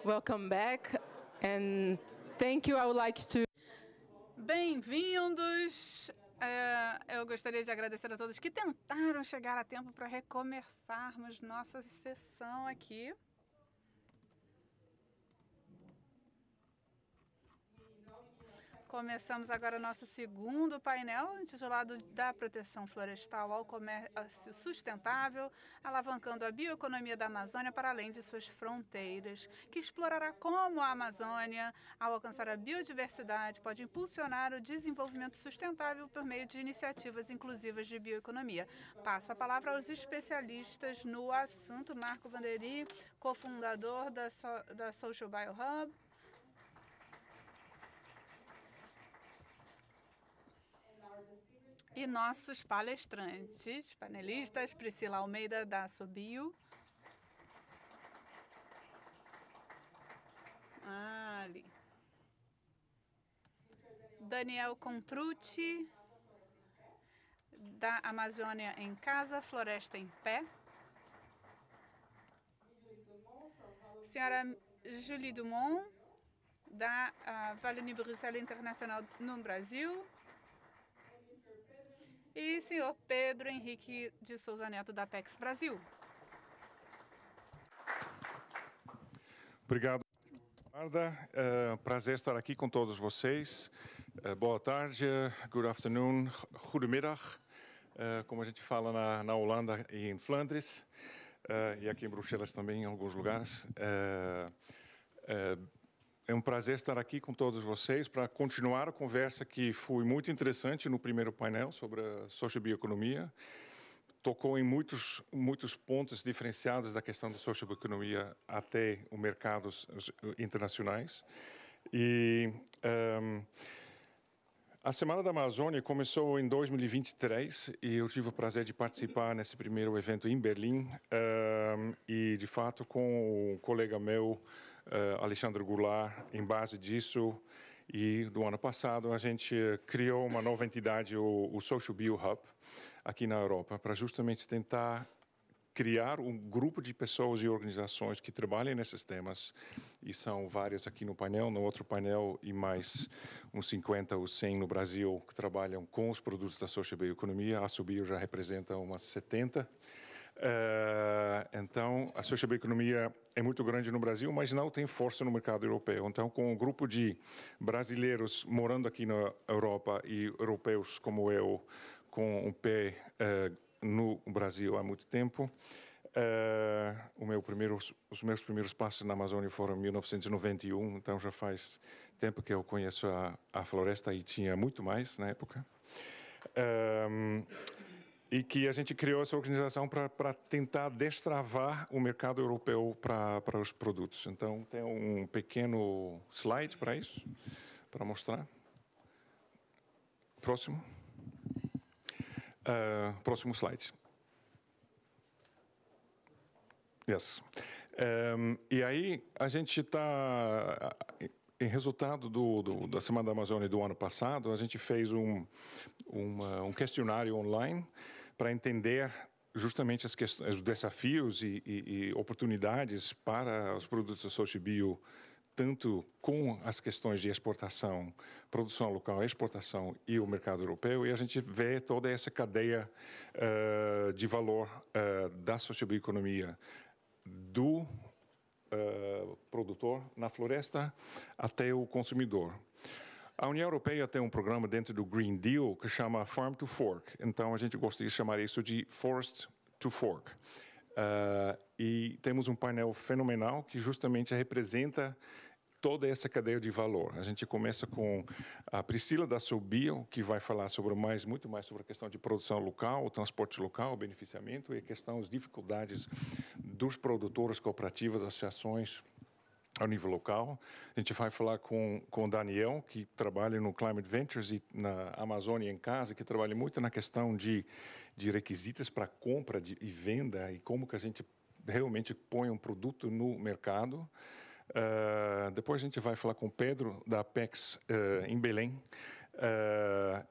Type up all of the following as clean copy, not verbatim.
Welcome back, and thank you. I would like to... Bem-vindos! Eu gostaria de agradecer a todos que tentaram chegar a tempo para recomeçarmos nossa sessão aqui. Começamos agora o nosso segundo painel, intitulado Da Proteção Florestal ao Comércio Sustentável, alavancando a bioeconomia da Amazônia para além de suas fronteiras, que explorará como a Amazônia, ao alcançar a biodiversidade, pode impulsionar o desenvolvimento sustentável por meio de iniciativas inclusivas de bioeconomia. Passo a palavra aos especialistas no assunto. Marco Vanderi, cofundador da Social Bio Hub. E nossos palestrantes, panelistas, Priscila Almeida, da Asobio. Ali. Daniel Contrucci, da Amazônia em Casa, Floresta em Pé. Senhora Julie Dumont, da Wallonie Bruxelas Internacional no Brasil. E senhor Pedro Henrique de Souza Neto, da Apex Brasil. Obrigado, Marda. Prazer estar aqui com todos vocês. Boa tarde, good afternoon, goedemiddag, como a gente fala na Holanda e em Flandres, e aqui em Bruxelas também, em alguns lugares. É um prazer estar aqui com todos vocês para continuar a conversa que foi muito interessante no primeiro painel sobre a sociobioeconomia. Tocou em muitos pontos diferenciados da questão da sociobioeconomia até os mercados internacionais. E a Semana da Amazônia começou em 2023 e eu tive o prazer de participar nesse primeiro evento em Berlim e, de fato, com o colega meu, Alexandre Goulart, em base disso, e do ano passado a gente criou uma nova entidade, o Social Bio Hub, aqui na Europa, para justamente tentar criar um grupo de pessoas e organizações que trabalhem nesses temas, e são várias aqui no painel, no outro painel, e mais uns 50 ou 100 no Brasil, que trabalham com os produtos da sociobioeconomia. A Asobio já representa umas 70. Então, a sociobioeconomia é muito grande no Brasil, mas não tem força no mercado europeu. Então, com um grupo de brasileiros morando aqui na Europa e europeus como eu, com um pé no Brasil há muito tempo, os meus primeiros passos na Amazônia foram em 1991, então já faz tempo que eu conheço a floresta e tinha muito mais na época. E que a gente criou essa organização para tentar destravar o mercado europeu para os produtos. Então, tem um pequeno slide para isso, para mostrar. Próximo. Próximo slide. Yes. E aí, a gente está... Em resultado da Semana da Amazônia do ano passado, a gente fez um questionário online para entender justamente os desafios e oportunidades para os produtos da Sociobio, tanto com as questões de exportação, produção local, exportação e o mercado europeu, e a gente vê toda essa cadeia de valor da sociobioeconomia do produtor na floresta até o consumidor. A União Europeia tem um programa dentro do Green Deal que chama Farm to Fork. Então, a gente gostaria de chamar isso de Forest to Fork. E temos um painel fenomenal que justamente representa toda essa cadeia de valor. A gente começa com a Priscila da Asobio, que vai falar muito mais sobre a questão de produção local, o transporte local, o beneficiamento e a questão das dificuldades dos produtores, cooperativas, associações ao nível local. A gente vai falar com o Daniel, que trabalha no Climate Ventures e na Amazônia em Casa, que trabalha muito na questão de requisitos para compra e venda e como que a gente realmente põe um produto no mercado. Depois a gente vai falar com o Pedro, da Apex, em Belém,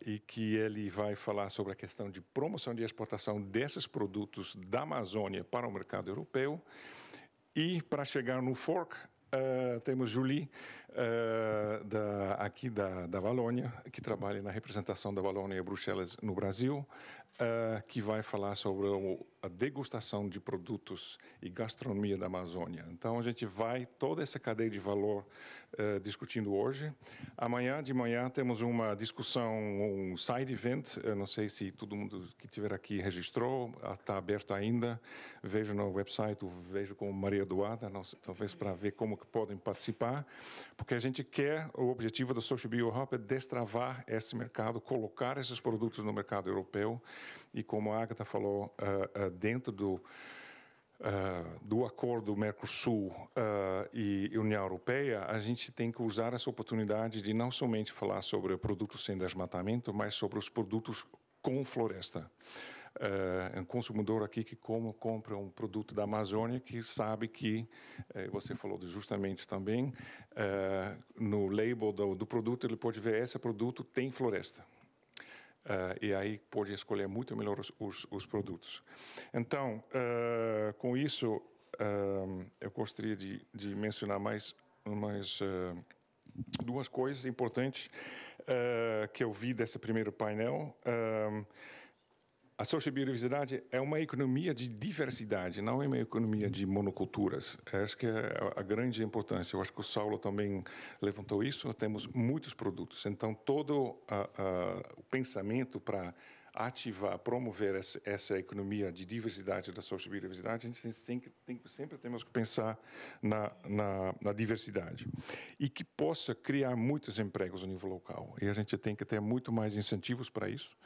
e que ele vai falar sobre a questão de promoção de exportação desses produtos da Amazônia para o mercado europeu. E para chegar no fork, temos Julie, aqui da Valônia, que trabalha na representação da Valônia e Bruxelas no Brasil, que vai falar sobre a degustação de produtos e gastronomia da Amazônia. Então, a gente vai toda essa cadeia de valor discutindo hoje. Amanhã de manhã temos uma discussão, um side event. Eu não sei se todo mundo que estiver aqui registrou, está aberto ainda. Vejo no website, vejo com Maria Eduarda, talvez para ver como que podem participar, porque a gente quer, o objetivo do Social Bio Hub é destravar esse mercado, colocar esses produtos no mercado europeu. E como a Agatha falou, dentro do acordo Mercosul e União Europeia, a gente tem que usar essa oportunidade de não somente falar sobre produtos sem desmatamento, mas sobre os produtos com floresta. Um consumidor aqui que compra um produto da Amazônia, que sabe que, você falou justamente também, no label do produto, ele pode ver esse produto tem floresta. E aí pode escolher muito melhor os produtos. Então, com isso, eu gostaria de mencionar mais duas coisas importantes que eu vi desse primeiro painel. A sociobiodiversidade é uma economia de diversidade, não é uma economia de monoculturas. Acho que é a grande importância. Eu acho que o Saulo também levantou isso. Temos muitos produtos. Então, todo o pensamento para ativar, promover essa economia de diversidade da sociobiodiversidade, a gente sempre temos que pensar na diversidade. E que possa criar muitos empregos no nível local. E a gente tem que ter muito mais incentivos para isso.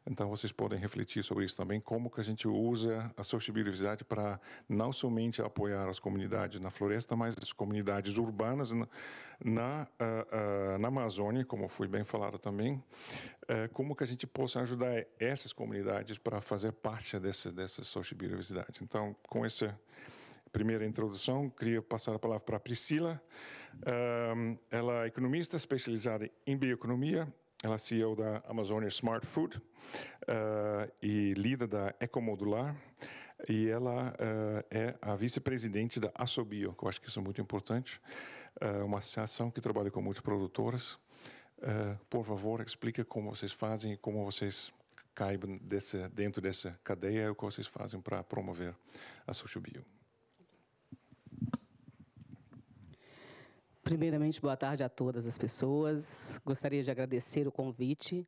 Então, vocês podem refletir sobre isso também, como que a gente usa a sociobiodiversidade para não somente apoiar as comunidades na floresta, mas as comunidades urbanas na Amazônia, como foi bem falado também, como que a gente possa ajudar essas comunidades para fazer parte dessa sociobiodiversidade. Então, com essa primeira introdução, queria passar a palavra para a Priscila. Ela é economista especializada em bioeconomia. Ela é CEO da Amazônia Smart Food e líder da Ecomodular. E ela é a vice-presidente da Assobio, que eu acho que isso é muito importante, uma associação que trabalha com muitos produtores. Por favor, explique como vocês fazem, como vocês caibam dentro dessa cadeia e o que vocês fazem para promover a Social Bio. Primeiramente, boa tarde a todas as pessoas. Gostaria de agradecer o convite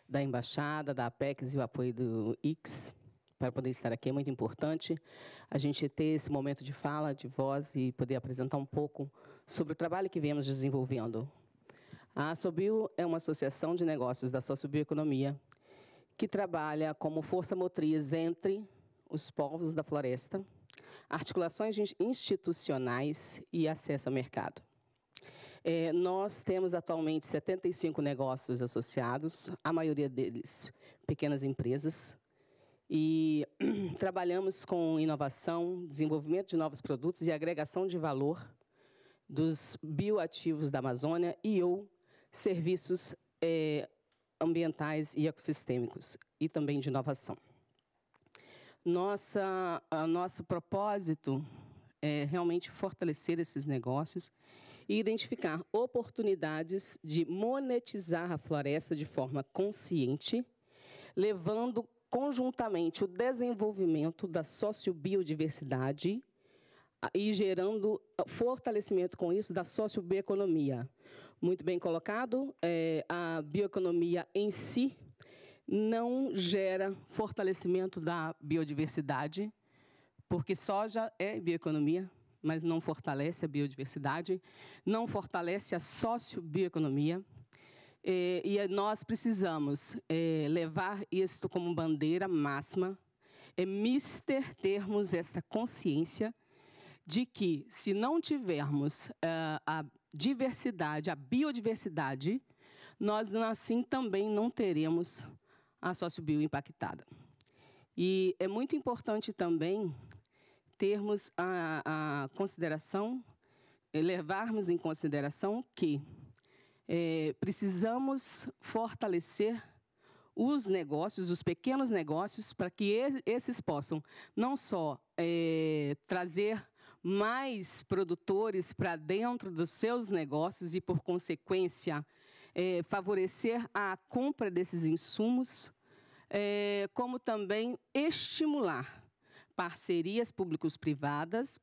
da Embaixada, da Apex e o apoio do IX para poder estar aqui. É muito importante a gente ter esse momento de fala, de voz e poder apresentar um pouco sobre o trabalho que viemos desenvolvendo. A Assobio é uma associação de negócios da sociobioeconomia que trabalha como força motriz entre os povos da floresta, articulações institucionais e acesso ao mercado. Nós temos atualmente 75 negócios associados, a maioria deles pequenas empresas, e trabalhamos com inovação, desenvolvimento de novos produtos e agregação de valor dos bioativos da Amazônia ou serviços ambientais e ecossistêmicos, e também de inovação. Nosso propósito é realmente fortalecer esses negócios e identificar oportunidades de monetizar a floresta de forma consciente, levando conjuntamente o desenvolvimento da sociobiodiversidade e gerando fortalecimento com isso da sociobioeconomia. Muito bem colocado, a bioeconomia em si não gera fortalecimento da biodiversidade, porque soja é bioeconomia, mas não fortalece a biodiversidade, não fortalece a sociobioeconomia. E nós precisamos levar isto como bandeira máxima, termos esta consciência de que, se não tivermos a diversidade, a biodiversidade, nós, assim, também não teremos a sociobio impactada. E é muito importante também termos a consideração, levarmos em consideração que precisamos fortalecer os negócios, os pequenos negócios, para que esses possam não só trazer mais produtores para dentro dos seus negócios e, por consequência, favorecer a compra desses insumos, como também estimular parcerias públicos-privadas,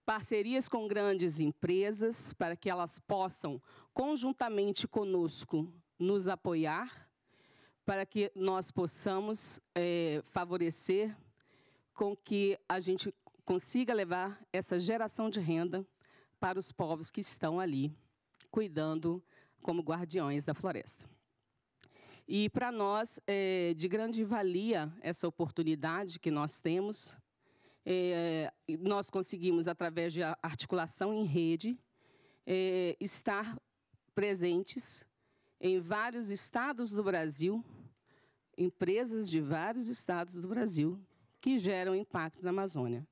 parcerias com grandes empresas, para que elas possam, conjuntamente conosco, nos apoiar, para que nós possamos favorecer com que a gente consiga levar essa geração de renda para os povos que estão ali, cuidando como guardiões da floresta. E, para nós, é de grande valia essa oportunidade que nós temos. Nós conseguimos, através de articulação em rede, estar presentes em vários estados do Brasil, empresas de vários estados do Brasil, que geram impacto na Amazônia,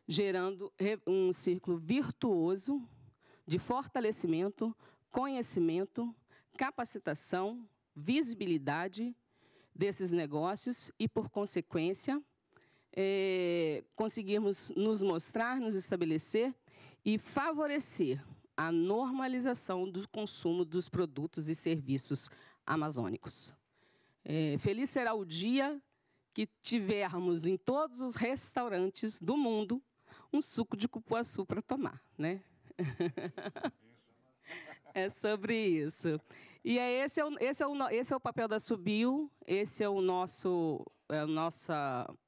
gerando um círculo virtuoso de fortalecimento, conhecimento, capacitação, visibilidade desses negócios e, por consequência, conseguirmos nos mostrar, nos estabelecer e favorecer a normalização do consumo dos produtos e serviços amazônicos. Feliz será o dia que tivermos em todos os restaurantes do mundo um suco de cupuaçu para tomar, né? É sobre isso. E esse é o papel da Subil, esse é o nosso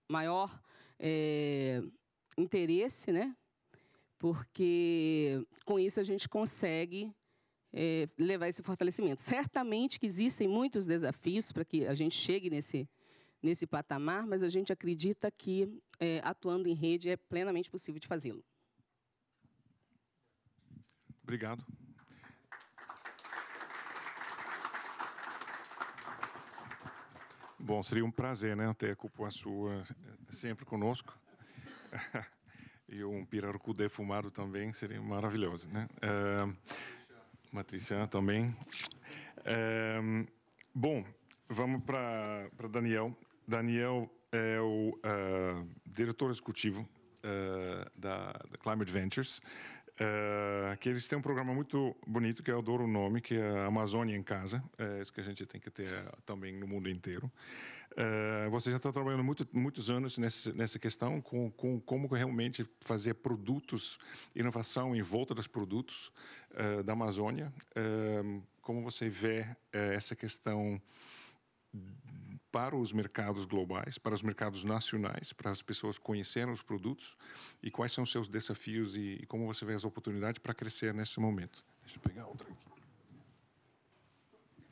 maior interesse, né? Porque com isso a gente consegue levar esse fortalecimento. Certamente que existem muitos desafios para que a gente chegue nesse patamar, mas a gente acredita que, atuando em rede, é plenamente possível de fazê-lo. Obrigado. Bom, seria um prazer, né, ter a cupuaçu sempre conosco. E um pirarucu defumado também seria maravilhoso, né? Matriciana também. Bom, vamos para Daniel. Daniel é o diretor executivo da Climate Ventures, que eles têm um programa muito bonito, que eu adoro o nome, que é a Amazônia em Casa. É isso que a gente tem que ter também no mundo inteiro. Você já está trabalhando muitos anos nessa questão, com como realmente fazer produtos, inovação em volta dos produtos da Amazônia. Como você vê essa questão para os mercados globais, para os mercados nacionais, para as pessoas conhecerem os produtos, e quais são os seus desafios e como você vê as oportunidades para crescer nesse momento. Deixa eu pegar outra aqui.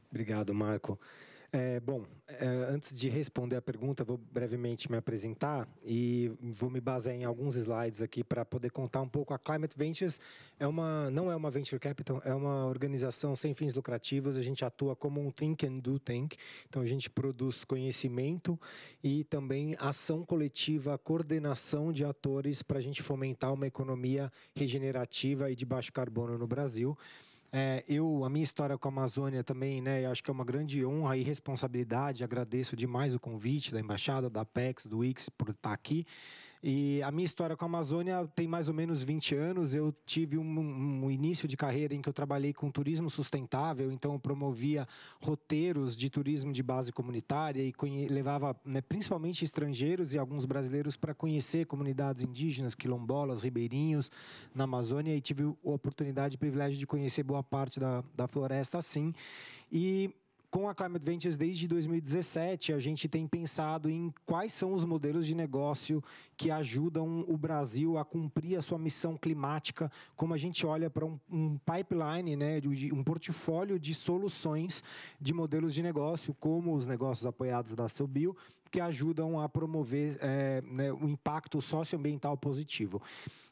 Obrigado, Marco. Bom, antes de responder a pergunta, vou brevemente me apresentar e vou me basear em alguns slides aqui para poder contar um pouco. A Climate Ventures não é uma venture capital, é uma organização sem fins lucrativos. A gente atua como um think and do tank. Então, a gente produz conhecimento e também ação coletiva, coordenação de atores para a gente fomentar uma economia regenerativa e de baixo carbono no Brasil. A minha história com a Amazônia também, né, eu acho que é uma grande honra e responsabilidade. Agradeço demais o convite da Embaixada, da Apex, do ICS por estar aqui. E a minha história com a Amazônia tem mais ou menos 20 anos. Eu tive um início de carreira em que eu trabalhei com turismo sustentável, então eu promovia roteiros de turismo de base comunitária e levava, né, principalmente estrangeiros e alguns brasileiros para conhecer comunidades indígenas, quilombolas, ribeirinhos na Amazônia, e tive a oportunidade e privilégio de conhecer boa parte da floresta assim. E com a Climate Ventures, desde 2017, a gente tem pensado em quais são os modelos de negócio que ajudam o Brasil a cumprir a sua missão climática, como a gente olha para um pipeline, né, um portfólio de soluções de modelos de negócio, como os negócios apoiados da Subil, que ajudam a promover né, o impacto socioambiental positivo.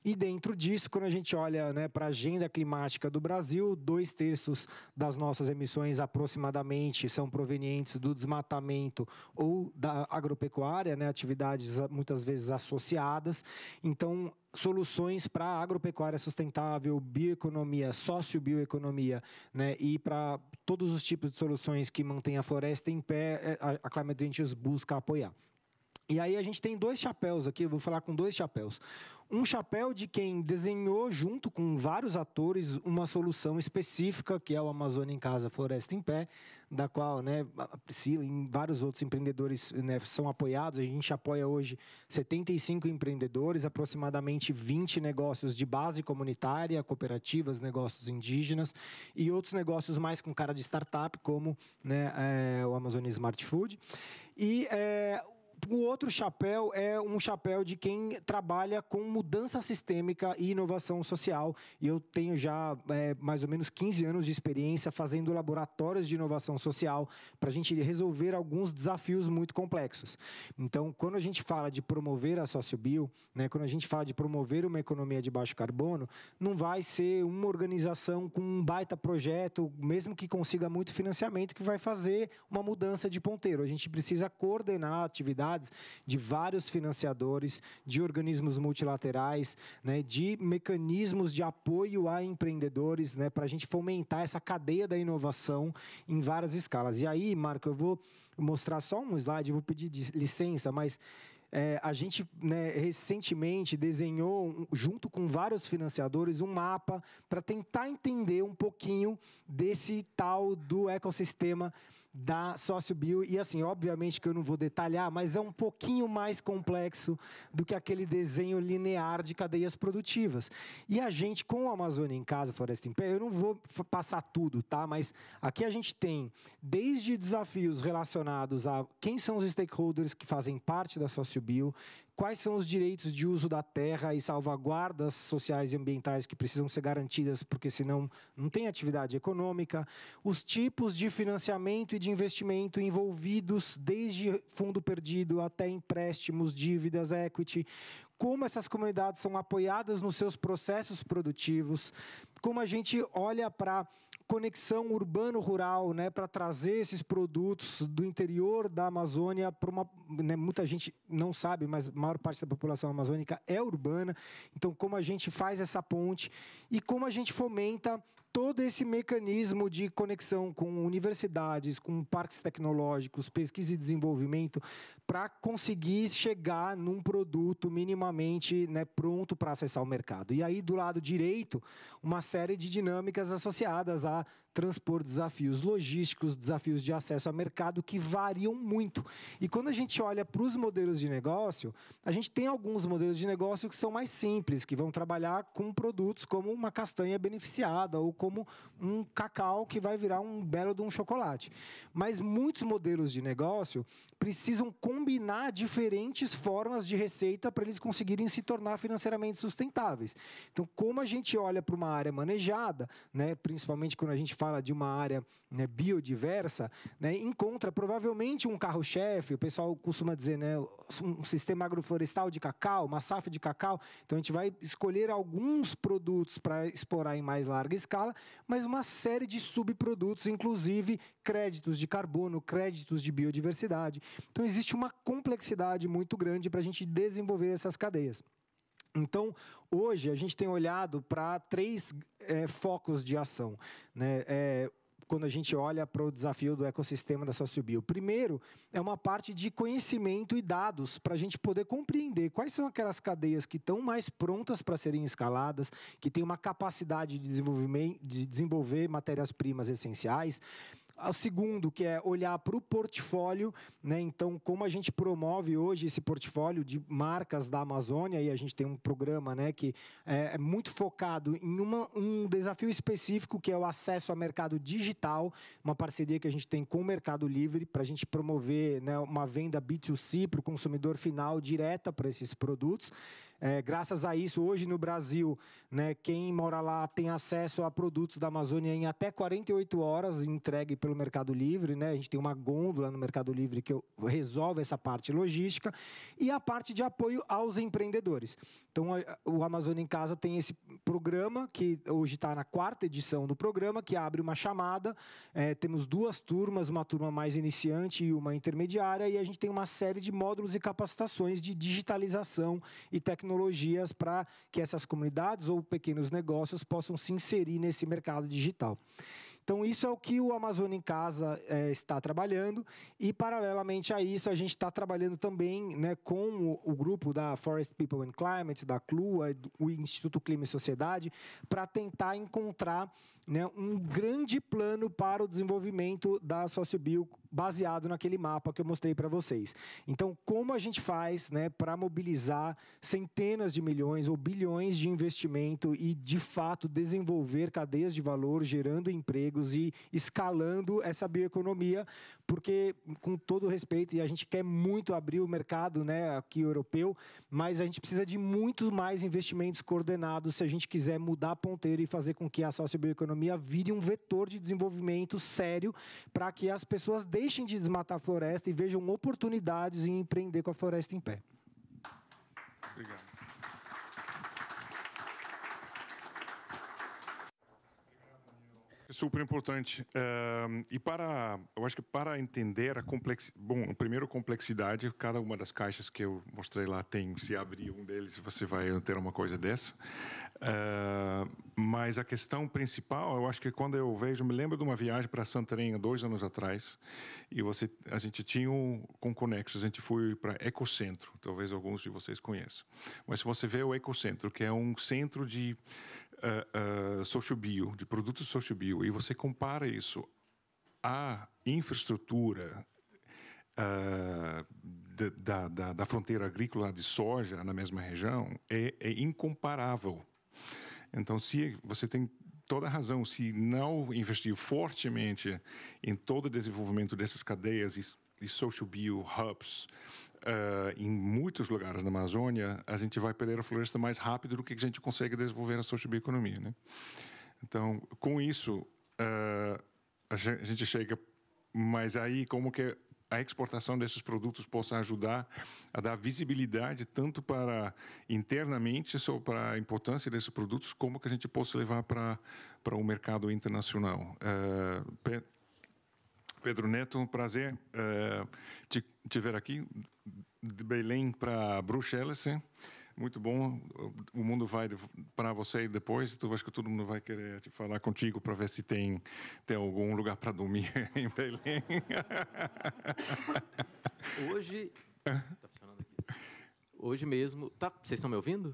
E dentro disso, quando a gente olha, né, para a agenda climática do Brasil, 2/3 das nossas emissões aproximadamente são provenientes do desmatamento ou da agropecuária, né, atividades muitas vezes associadas. Então, soluções para a agropecuária sustentável, bioeconomia, sociobioeconomia, né, e para todos os tipos de soluções que mantêm a floresta em pé, a Climate Ventures busca apoiar. E aí a gente tem 2 chapéus aqui, eu vou falar com 2 chapéus. Um chapéu de quem desenhou, junto com vários atores, uma solução específica, que é o Amazônia em Casa, Floresta em Pé, da qual, né, a Priscila e vários outros empreendedores, né, são apoiados. A gente apoia hoje 75 empreendedores, aproximadamente 20 negócios de base comunitária, cooperativas, negócios indígenas e outros negócios mais com cara de startup, como, né, o Amazônia Smart Food. E o outro chapéu é um chapéu de quem trabalha com mudança sistêmica e inovação social. E eu tenho já mais ou menos 15 anos de experiência fazendo laboratórios de inovação social para a gente resolver alguns desafios muito complexos. Então, quando a gente fala de promover a SócioBio, né, quando a gente fala de promover uma economia de baixo carbono, não vai ser uma organização com um baita projeto, mesmo que consiga muito financiamento, que vai fazer uma mudança de ponteiro. A gente precisa coordenar atividades de vários financiadores, de organismos multilaterais, né, de mecanismos de apoio a empreendedores, né, para a gente fomentar essa cadeia da inovação em várias escalas. E aí, Marco, eu vou mostrar só um slide, eu vou pedir licença, mas a gente, né, recentemente desenhou, junto com vários financiadores, um mapa para tentar entender um pouquinho desse tal do ecossistema da SócioBio. E, assim, obviamente que eu não vou detalhar, mas é um pouquinho mais complexo do que aquele desenho linear de cadeias produtivas. E a gente, com o Amazônia em Casa, Floresta em Pé, eu não vou passar tudo, tá? Mas aqui a gente tem desde desafios relacionados a quem são os stakeholders que fazem parte da SócioBio, quais são os direitos de uso da terra e salvaguardas sociais e ambientais que precisam ser garantidas, porque senão não tem atividade econômica, os tipos de financiamento e de investimento envolvidos, desde fundo perdido até empréstimos, dívidas, equity, como essas comunidades são apoiadas nos seus processos produtivos, como a gente olha para conexão urbano-rural, né, para trazer esses produtos do interior da Amazônia para uma, né, muita gente não sabe, mas a maior parte da população amazônica é urbana. Então, como a gente faz essa ponte e como a gente fomenta todo esse mecanismo de conexão com universidades, com parques tecnológicos, pesquisa e desenvolvimento, para conseguir chegar num produto minimamente, né, pronto para acessar o mercado. E aí, do lado direito, uma série de dinâmicas associadas a transpor desafios logísticos, desafios de acesso ao mercado que variam muito. E quando a gente olha para os modelos de negócio, a gente tem alguns modelos de negócio que são mais simples, que vão trabalhar com produtos como uma castanha beneficiada ou como um cacau que vai virar um belo de um chocolate. Mas muitos modelos de negócio precisam combinar diferentes formas de receita para eles conseguirem se tornar financeiramente sustentáveis. Então, como a gente olha para uma área manejada, né, principalmente quando a gente fala de uma área, né, biodiversa, né, encontra provavelmente um carro-chefe, o pessoal costuma dizer, né, um sistema agroflorestal de cacau, uma safra de cacau. Então, a gente vai escolher alguns produtos para explorar em mais larga escala, mas uma série de subprodutos, inclusive créditos de carbono, créditos de biodiversidade. Então, existe uma complexidade muito grande para a gente desenvolver essas cadeias. Então, hoje, a gente tem olhado para 3 focos de ação, né? Quando a gente olha para o desafio do ecossistema da SócioBio. Primeiro, é uma parte de conhecimento e dados, para a gente poder compreender quais são aquelas cadeias que estão mais prontas para serem escaladas, que têm uma capacidade de desenvolver matérias-primas essenciais. O segundo, que é olhar para o portfólio, né? Então, como a gente promove hoje esse portfólio de marcas da Amazônia, e a gente tem um programa, né, que é muito focado em um desafio específico, que é o acesso ao mercado digital, uma parceria que a gente tem com o Mercado Livre, para a gente promover, né, uma venda B2C para o consumidor final direta para esses produtos. Graças a isso, hoje no Brasil, né, quem mora lá tem acesso a produtos da Amazônia em até 48 horas, entregue pelo Mercado Livre, né? A gente tem uma gôndola no Mercado Livre que resolve essa parte logística e a parte de apoio aos empreendedores. Então, o Amazônia em Casa tem esse programa, que hoje está na 4ª edição do programa, que abre uma chamada. Temos 2 turmas, uma turma mais iniciante e uma intermediária, e a gente tem uma série de módulos e capacitações de digitalização e tecnologias para que essas comunidades ou pequenos negócios possam se inserir nesse mercado digital. Então, isso é o que o Amazônia em Casa está trabalhando, e, paralelamente a isso, a gente está trabalhando também, né, com o grupo da Forest People and Climate, da CLUA, o Instituto Clima e Sociedade, para tentar encontrar, né, um grande plano para o desenvolvimento da SocioBio baseado naquele mapa que eu mostrei para vocês. Então, como a gente faz, né, para mobilizar centenas de milhões ou bilhões de investimento e, de fato, desenvolver cadeias de valor, gerando empregos e escalando essa bioeconomia, porque, com todo respeito, e a gente quer muito abrir o mercado, né, aqui europeu, mas a gente precisa de muito mais investimentos coordenados se a gente quiser mudar a ponteira e fazer com que a sociobioeconomia vire um vetor de desenvolvimento sério para que as pessoas deixem de desmatar a floresta e vejam oportunidades em empreender com a floresta em pé. Obrigado. É super importante. Eu acho que para entender a complexidade... Bom, primeiro, complexidade. Cada uma das caixas que eu mostrei lá tem, se abrir um deles, você vai ter uma coisa dessa. Mas a questão principal, eu acho que quando eu vejo... Me lembro de uma viagem para Santarém, 2 anos atrás, e a gente tinha com Conexos, a gente foi para Ecocentro. Talvez alguns de vocês conheçam. Mas se você vê o Ecocentro, que é um centro de... SocioBio, de produtos SocioBio, e você compara isso à infraestrutura da fronteira agrícola de soja na mesma região, é incomparável. Então, se você tem toda a razão, se não investir fortemente em todo o desenvolvimento dessas cadeias e SocioBio hubs, em muitos lugares na Amazônia, a gente vai perder a floresta mais rápido do que a gente consegue desenvolver a sociobioeconomia, né? Então, com isso, a gente chega... Mas aí, como que a exportação desses produtos possa ajudar a dar visibilidade tanto para internamente sobre a importância desses produtos, como que a gente possa levar para o mercado internacional. Pedro Neto, um prazer te ver aqui, de Belém para Bruxelas, hein? Muito bom. O mundo vai para você depois. Tu acho que todo mundo vai querer te falar contigo para ver se tem algum lugar para dormir em Belém. Hoje... Tá funcionando aqui. Hoje mesmo... Tá, vocês estão me ouvindo?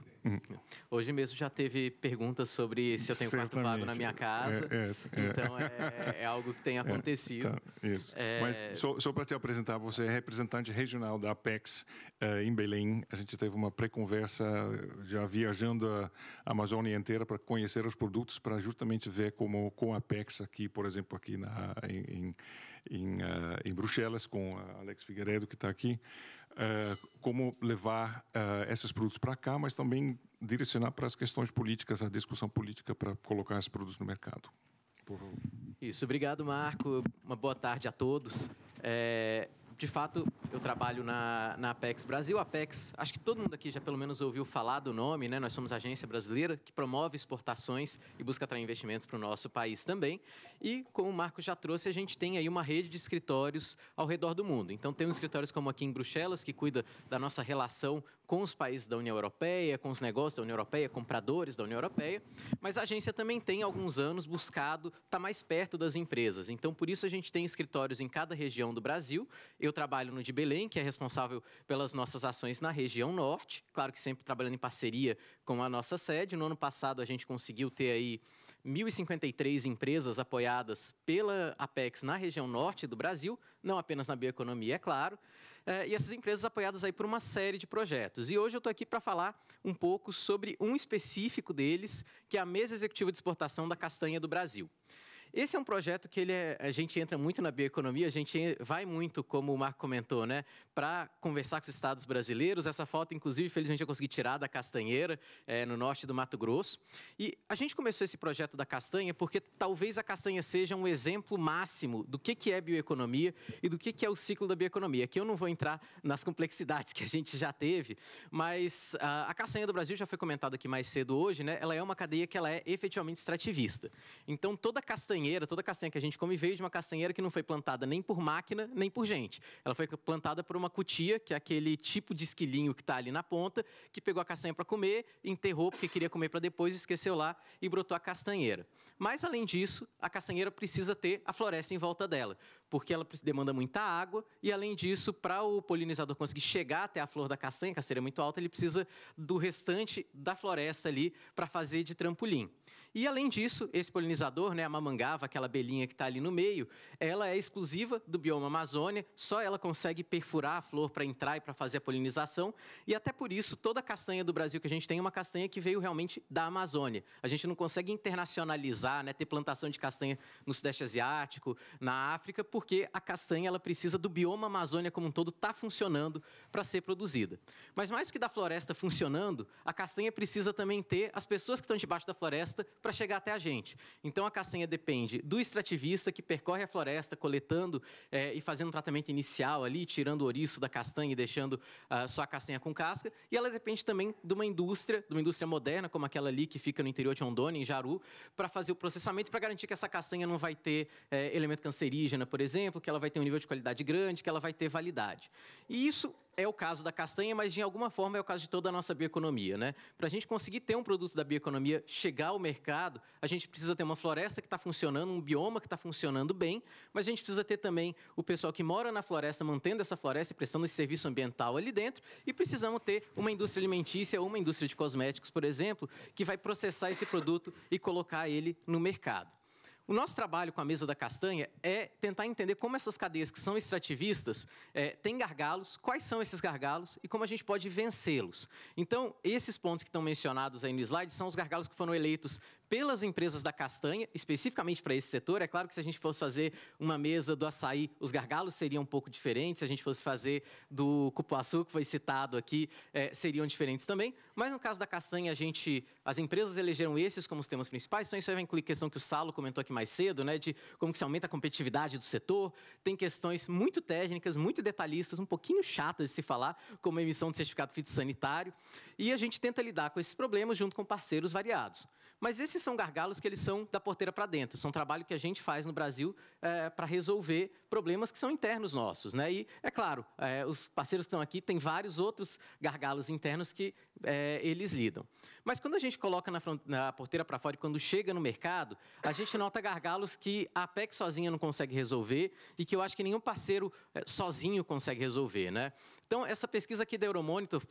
Hoje mesmo já teve perguntas sobre se eu tenho quarto vago na minha casa. Então, é algo que tem acontecido. Tá, isso. Mas, só para te apresentar, você é representante regional da Apex em Belém. A gente teve uma pré-conversa já viajando a Amazônia inteira para conhecer os produtos, para justamente ver como com a Apex aqui, por exemplo, aqui em Bruxelas, com a Alex Figueiredo, que está aqui, como levar esses produtos para cá, mas também direcionar para as questões políticas, a discussão política para colocar esses produtos no mercado. Por favor. Isso, obrigado, Marco. Uma boa tarde a todos. De fato, eu trabalho na Apex Brasil. Apex, acho que todo mundo aqui já pelo menos ouviu falar do nome, né? Nós somos a agência brasileira que promove exportações e busca atrair investimentos para o nosso país também. E, como o Marco já trouxe, a gente tem aí uma rede de escritórios ao redor do mundo. Então, temos escritórios como aqui em Bruxelas, que cuida da nossa relação com os países da União Europeia, com os negócios da União Europeia, compradores da União Europeia. Mas a agência também tem, há alguns anos, buscado estar mais perto das empresas. Então, por isso, a gente tem escritórios em cada região do Brasil. Eu trabalho no de Belém, que é responsável pelas nossas ações na região norte, claro que sempre trabalhando em parceria com a nossa sede. No ano passado, a gente conseguiu ter aí 1.053 empresas apoiadas pela Apex na região norte do Brasil, não apenas na bioeconomia, é claro, e essas empresas apoiadas aí por uma série de projetos. E hoje eu estou aqui para falar um pouco sobre um específico deles, que é a Mesa Executiva de Exportação da Castanha do Brasil. Esse é um projeto que a gente entra muito na bioeconomia, a gente vai muito, como o Marco comentou, né, para conversar com os estados brasileiros. Essa foto, inclusive, felizmente eu consegui tirar da Castanheira, no norte do Mato Grosso. E a gente começou esse projeto da castanha porque talvez a castanha seja um exemplo máximo do que é bioeconomia e do que é o ciclo da bioeconomia. Aqui eu não vou entrar nas complexidades que a gente já teve, mas a castanha do Brasil já foi comentado aqui mais cedo hoje, né? Ela é uma cadeia que ela é efetivamente extrativista. Então, toda castanha castanheira, toda castanha que a gente come veio de uma castanheira que não foi plantada nem por máquina, nem por gente. Ela foi plantada por uma cutia, que é aquele tipo de esquilinho que está ali na ponta, que pegou a castanha para comer, enterrou porque queria comer para depois, esqueceu lá e brotou a castanheira. Mas, além disso, a castanheira precisa ter a floresta em volta dela, porque ela demanda muita água e, além disso, para o polinizador conseguir chegar até a flor da castanha, a castanheira é muito alta, ele precisa do restante da floresta ali para fazer de trampolim. E, além disso, esse polinizador, né, a mamangava, aquela abelhinha que está ali no meio, ela é exclusiva do bioma Amazônia, só ela consegue perfurar a flor para entrar e para fazer a polinização, e até por isso, toda a castanha do Brasil que a gente tem é uma castanha que veio realmente da Amazônia. A gente não consegue internacionalizar, né, ter plantação de castanha no Sudeste Asiático, na África, porque a castanha ela precisa do bioma Amazônia como um todo estar funcionando para ser produzida. Mas mais do que da floresta funcionando, a castanha precisa também ter as pessoas que estão debaixo da floresta para chegar até a gente. Então, a castanha depende do extrativista que percorre a floresta, coletando e fazendo um tratamento inicial ali, tirando o ouriço da castanha e deixando só a castanha com casca. E ela depende também de uma indústria moderna, como aquela ali que fica no interior de Rondônia, em Jaru, para fazer o processamento, para garantir que essa castanha não vai ter elemento cancerígeno, por exemplo, que ela vai ter um nível de qualidade grande, que ela vai ter validade. E isso é o caso da castanha, mas de alguma forma é o caso de toda a nossa bioeconomia, né? Para a gente conseguir ter um produto da bioeconomia chegar ao mercado, a gente precisa ter uma floresta que está funcionando, um bioma que está funcionando bem, mas a gente precisa ter também o pessoal que mora na floresta, mantendo essa floresta e prestando esse serviço ambiental ali dentro, e precisamos ter uma indústria alimentícia ou uma indústria de cosméticos, por exemplo, que vai processar esse produto e colocar ele no mercado. O nosso trabalho com a mesa da castanha é tentar entender como essas cadeias que são extrativistas têm gargalos, quais são esses gargalos e como a gente pode vencê-los. Então, esses pontos que estão mencionados aí no slide são os gargalos que foram eleitos pelas empresas da castanha, especificamente para esse setor. É claro que se a gente fosse fazer uma mesa do açaí, os gargalos seriam um pouco diferentes. Se a gente fosse fazer do cupuaçu, que foi citado aqui, seriam diferentes também. Mas no caso da castanha, as empresas elegeram esses como os temas principais. Então, isso aí vai incluir questão que o Salo comentou aqui mais cedo, né, de como que se aumenta a competitividade do setor. Tem questões muito técnicas, muito detalhistas, um pouquinho chatas de se falar, como a emissão de certificado fitossanitário. E a gente tenta lidar com esses problemas junto com parceiros variados. Mas esses são gargalos que eles são da porteira para dentro. São trabalho que a gente faz no Brasil para resolver problemas que são internos nossos, né? E, é claro, os parceiros que estão aqui têm vários outros gargalos internos que eles lidam. Mas quando a gente coloca na porteira para fora e quando chega no mercado, a gente nota gargalos que a Apex sozinha não consegue resolver e que eu acho que nenhum parceiro sozinho consegue resolver, né? Então, essa pesquisa aqui da Euromonitor,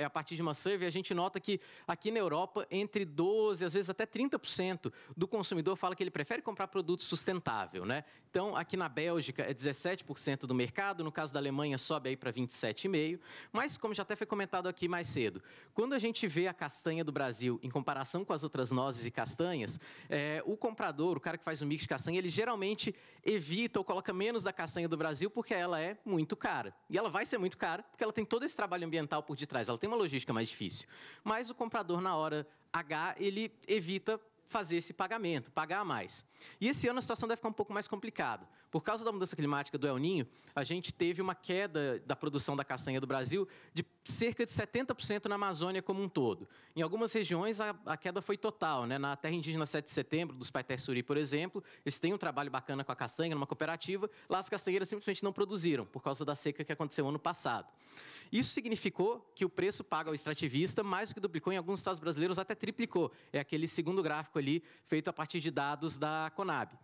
a partir de uma survey, a gente nota que aqui na Europa, entre 12%, às vezes até 30% do consumidor fala que ele prefere comprar produto sustentável, né? Então, aqui na Bélgica é 17% do mercado, no caso da Alemanha sobe aí para 27,5%, mas como já até foi comentado aqui mais cedo, quando a gente vê a castanha do Brasil em comparação com as outras nozes e castanhas, o comprador, o cara que faz o mix de castanha, ele geralmente evita ou coloca menos da castanha do Brasil porque ela é muito cara. E ela vai ser muito cara porque ela tem todo esse trabalho ambiental por detrás, ela tem uma logística mais difícil. Mas o comprador, na hora H, ele evita fazer esse pagamento, pagar a mais. E esse ano a situação deve ficar um pouco mais complicada. Por causa da mudança climática do El Niño, a gente teve uma queda da produção da castanha do Brasil de cerca de 70% na Amazônia como um todo. Em algumas regiões, a queda foi total, né? Na terra indígena 7 de setembro, dos Paiter-Suri, por exemplo, eles têm um trabalho bacana com a castanha, numa cooperativa. Lá as castanheiras simplesmente não produziram, por causa da seca que aconteceu ano passado. Isso significou que o preço pago ao extrativista mais do que duplicou, em alguns estados brasileiros até triplicou. É aquele segundo gráfico ali, feito a partir de dados da Conab.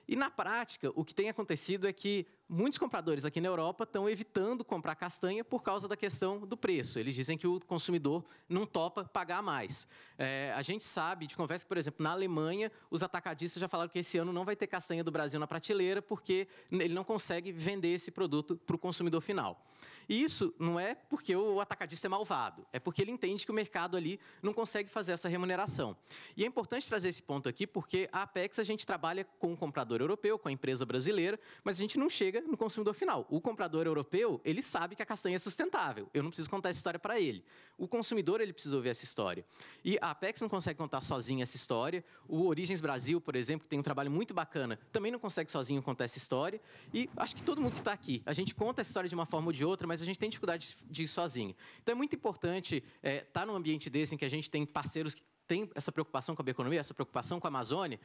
E, na prática, o que tem acontecido é que muitos compradores aqui na Europa estão evitando comprar castanha por causa da questão do preço. Eles dizem que o consumidor não topa pagar mais. A gente sabe, de conversa que, por exemplo, na Alemanha, os atacadistas já falaram que esse ano não vai ter castanha do Brasil na prateleira porque ele não consegue vender esse produto para o consumidor final. E isso não é porque o atacadista é malvado, é porque ele entende que o mercado ali não consegue fazer essa remuneração. E é importante trazer esse ponto aqui porque a Apex a gente trabalha com o comprador europeu, com a empresa brasileira, mas a gente não chega no consumidor final. O comprador europeu, ele sabe que a castanha é sustentável. Eu não preciso contar essa história para ele. O consumidor, ele precisa ouvir essa história. E a Apex não consegue contar sozinha essa história. O Origens Brasil, por exemplo, que tem um trabalho muito bacana, também não consegue sozinho contar essa história. E acho que todo mundo que está aqui, a gente conta essa história de uma forma ou de outra, mas a gente tem dificuldade de ir sozinho. Então, é muito importante estar num ambiente desse em que a gente tem parceiros que tem essa preocupação com a bioeconomia, essa preocupação com a Amazônia,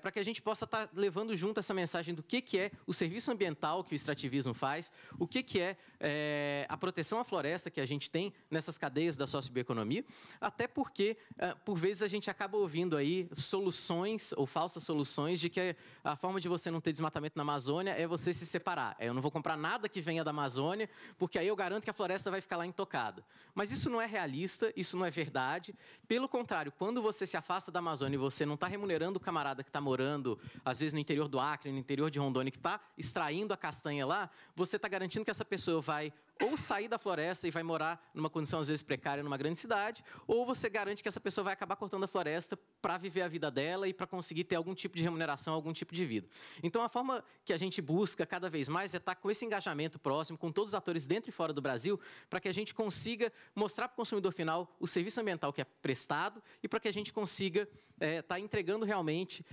para que a gente possa estar levando junto essa mensagem do que é o serviço ambiental que o extrativismo faz, o que é a proteção à floresta que a gente tem nessas cadeias da sociobioeconomia, até porque, por vezes, a gente acaba ouvindo aí soluções ou falsas soluções de que a forma de você não ter desmatamento na Amazônia é você se separar. Eu não vou comprar nada que venha da Amazônia, porque aí eu garanto que a floresta vai ficar lá intocada. Mas isso não é realista, isso não é verdade. Pelo contrário, quando você se afasta da Amazônia e você não está remunerando o camarada que está morando, às vezes, no interior do Acre, no interior de Rondônia, que está extraindo a castanha lá, você está garantindo que essa pessoa vai ou sair da floresta e vai morar numa condição, às vezes, precária numa grande cidade, ou você garante que essa pessoa vai acabar cortando a floresta para viver a vida dela e para conseguir ter algum tipo de remuneração, algum tipo de vida. Então, a forma que a gente busca cada vez mais é estar com esse engajamento próximo, com todos os atores dentro e fora do Brasil, para que a gente consiga mostrar para o consumidor final o serviço ambiental que é prestado e para que a gente consiga estar entregando realmente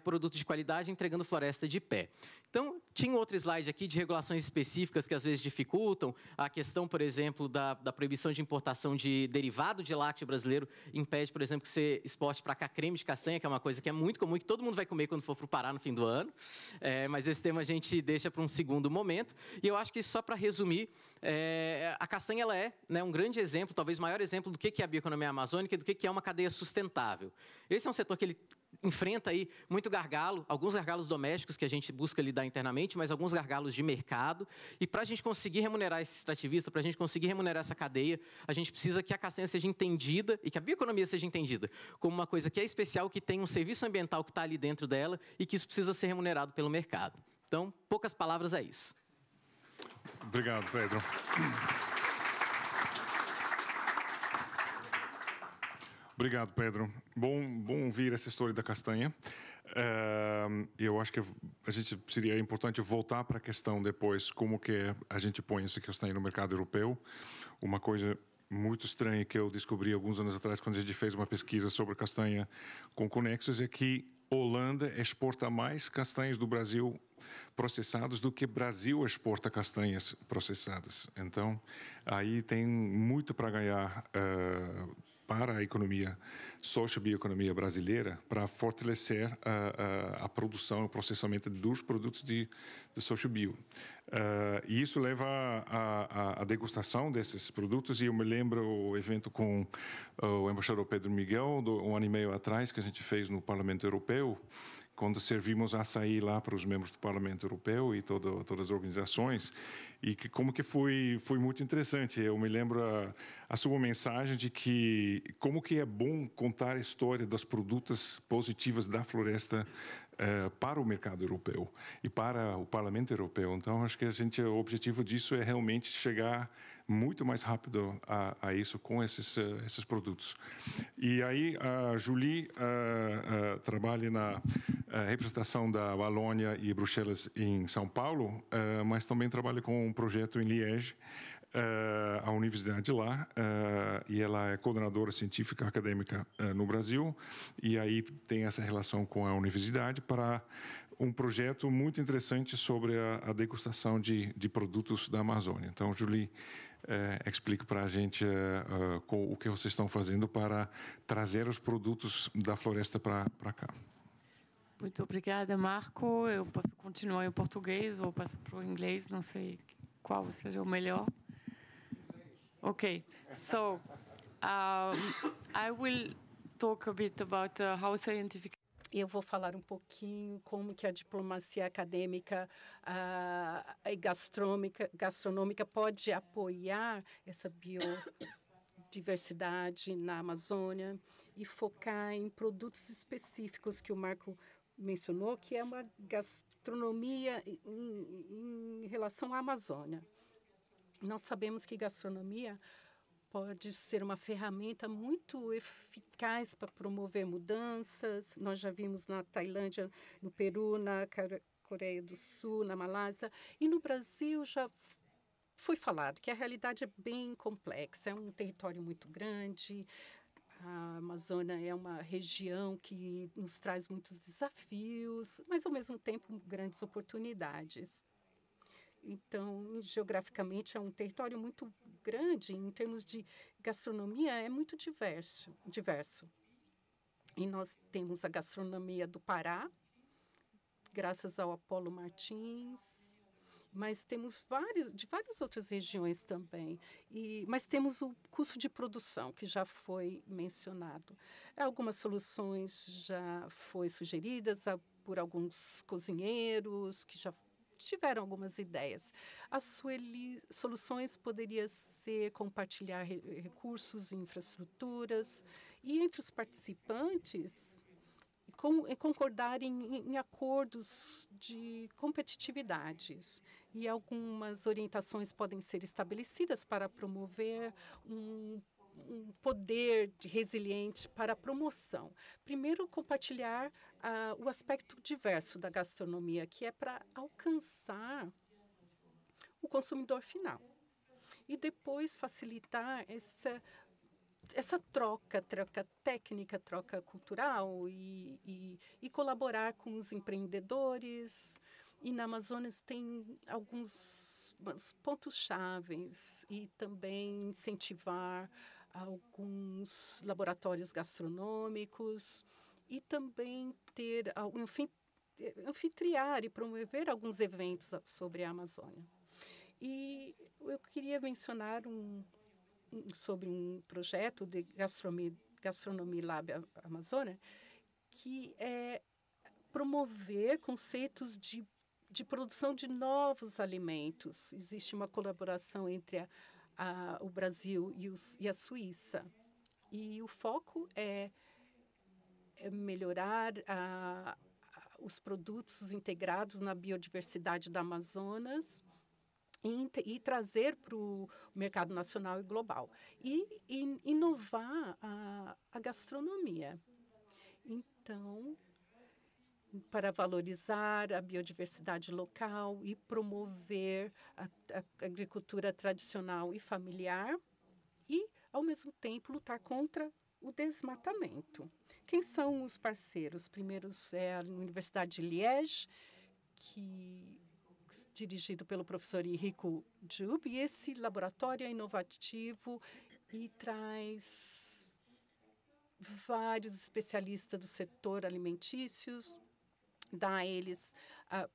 produto de qualidade, entregando floresta de pé. Então, tinha um outro slide aqui de regulações específicas que às vezes dificultam. A questão, por exemplo, da proibição de importação de derivado de lácteo brasileiro impede, por exemplo, que você exporte para cá creme de castanha, que é uma coisa que é muito comum, que todo mundo vai comer quando for para o Pará no fim do ano. Mas esse tema a gente deixa para um segundo momento. E eu acho que, só para resumir, a castanha ela é, né, um grande exemplo, talvez o maior exemplo do que é a bioeconomia amazônica e do que é uma cadeia sustentável. Esse é um setor que ele enfrenta aí muito gargalo, alguns gargalos domésticos que a gente busca lidar internamente, mas alguns gargalos de mercado. E para a gente conseguir remunerar esse extrativista, para a gente conseguir remunerar essa cadeia, a gente precisa que a castanha seja entendida e que a bioeconomia seja entendida como uma coisa que é especial, que tem um serviço ambiental que está ali dentro dela e que isso precisa ser remunerado pelo mercado. Então, poucas palavras é isso. Obrigado, Pedro. Obrigado, Pedro. Bom ouvir essa história da castanha. Eu acho que seria importante voltar para a questão depois, como que a gente põe essa castanha no mercado europeu. Uma coisa muito estranha que eu descobri alguns anos atrás, quando a gente fez uma pesquisa sobre castanha com Conexus, é que Holanda exporta mais castanhas do Brasil processados do que Brasil exporta castanhas processadas. Então, aí tem muito para ganhar para a economia, sociobioeconomia brasileira, para fortalecer a produção e o processamento dos produtos de sociobio. E isso leva à degustação desses produtos, e eu me lembro o evento com o embaixador Pedro Miguel, um ano e meio atrás, que a gente fez no Parlamento Europeu, quando servimos açaí lá para os membros do Parlamento Europeu e todas as organizações, e que como que foi muito interessante. Eu me lembro a sua mensagem de que como que é bom contar a história das produtos positivas da floresta para o mercado europeu e para o Parlamento Europeu. Então, acho que o objetivo disso é realmente chegar muito mais rápido a isso com esses produtos. E aí a Julie trabalha na representação da Valônia e Bruxelas em São Paulo, mas também trabalha com um projeto em Liège, a universidade lá, e ela é coordenadora científica acadêmica no Brasil, e aí tem essa relação com a universidade para um projeto muito interessante sobre a degustação de produtos da Amazônia. Então, Julie, explica para a gente o que vocês estão fazendo para trazer os produtos da floresta para cá. Muito obrigada, Marco. Eu posso continuar em português ou passo para o inglês, não sei qual seja o melhor. Okay, so I will talk a bit about how scientific. Eu vou falar um pouquinho como que a diplomacia acadêmica e gastronômica pode apoiar essa biodiversidade na Amazônia e focar em produtos específicos que o Marco mencionou, que é uma gastronomia em relação à Amazônia. Nós sabemos que gastronomia pode ser uma ferramenta muito eficaz para promover mudanças. Nós já vimos na Tailândia, no Peru, na Coreia do Sul, na Malásia. E no Brasil já foi falado que a realidade é bem complexa. É um território muito grande. A Amazônia é uma região que nos traz muitos desafios, mas, ao mesmo tempo, grandes oportunidades. Então, geograficamente, é um território muito grande. Em termos de gastronomia, é muito diverso. E nós temos a gastronomia do Pará, graças ao Apolo Martins, mas temos de várias outras regiões também. Mas temos o custo de produção, que já foi mencionado. Algumas soluções já foram sugeridas por alguns cozinheiros que já tiveram algumas ideias. As soluções poderiam ser compartilhar recursos e infraestruturas, e entre os participantes, concordarem em acordos de competitividades. E algumas orientações podem ser estabelecidas para promover um poder resiliente para a promoção. Primeiro, compartilhar o aspecto diverso da gastronomia, que é para alcançar o consumidor final. E depois facilitar essa troca técnica, troca cultural e colaborar com os empreendedores. E na Amazônia tem alguns pontos chaves, e também incentivar alguns laboratórios gastronômicos, e também ter anfitriar e promover alguns eventos sobre a Amazônia. E eu queria mencionar sobre um projeto de Gastronomia Lab Amazônia, que é promover conceitos de produção de novos alimentos. Existe uma colaboração entre o Brasil e a Suíça. E o foco é melhorar os produtos integrados na biodiversidade da Amazonas e trazer para o mercado nacional e global. E inovar a gastronomia. Então, para valorizar a biodiversidade local e promover a agricultura tradicional e familiar e, ao mesmo tempo, lutar contra o desmatamento. Quem são os parceiros? Primeiros é a Universidade de Liège, dirigido pelo professor Henrico Jub, e esse laboratório é inovativo e traz vários especialistas do setor alimentícios, dá a eles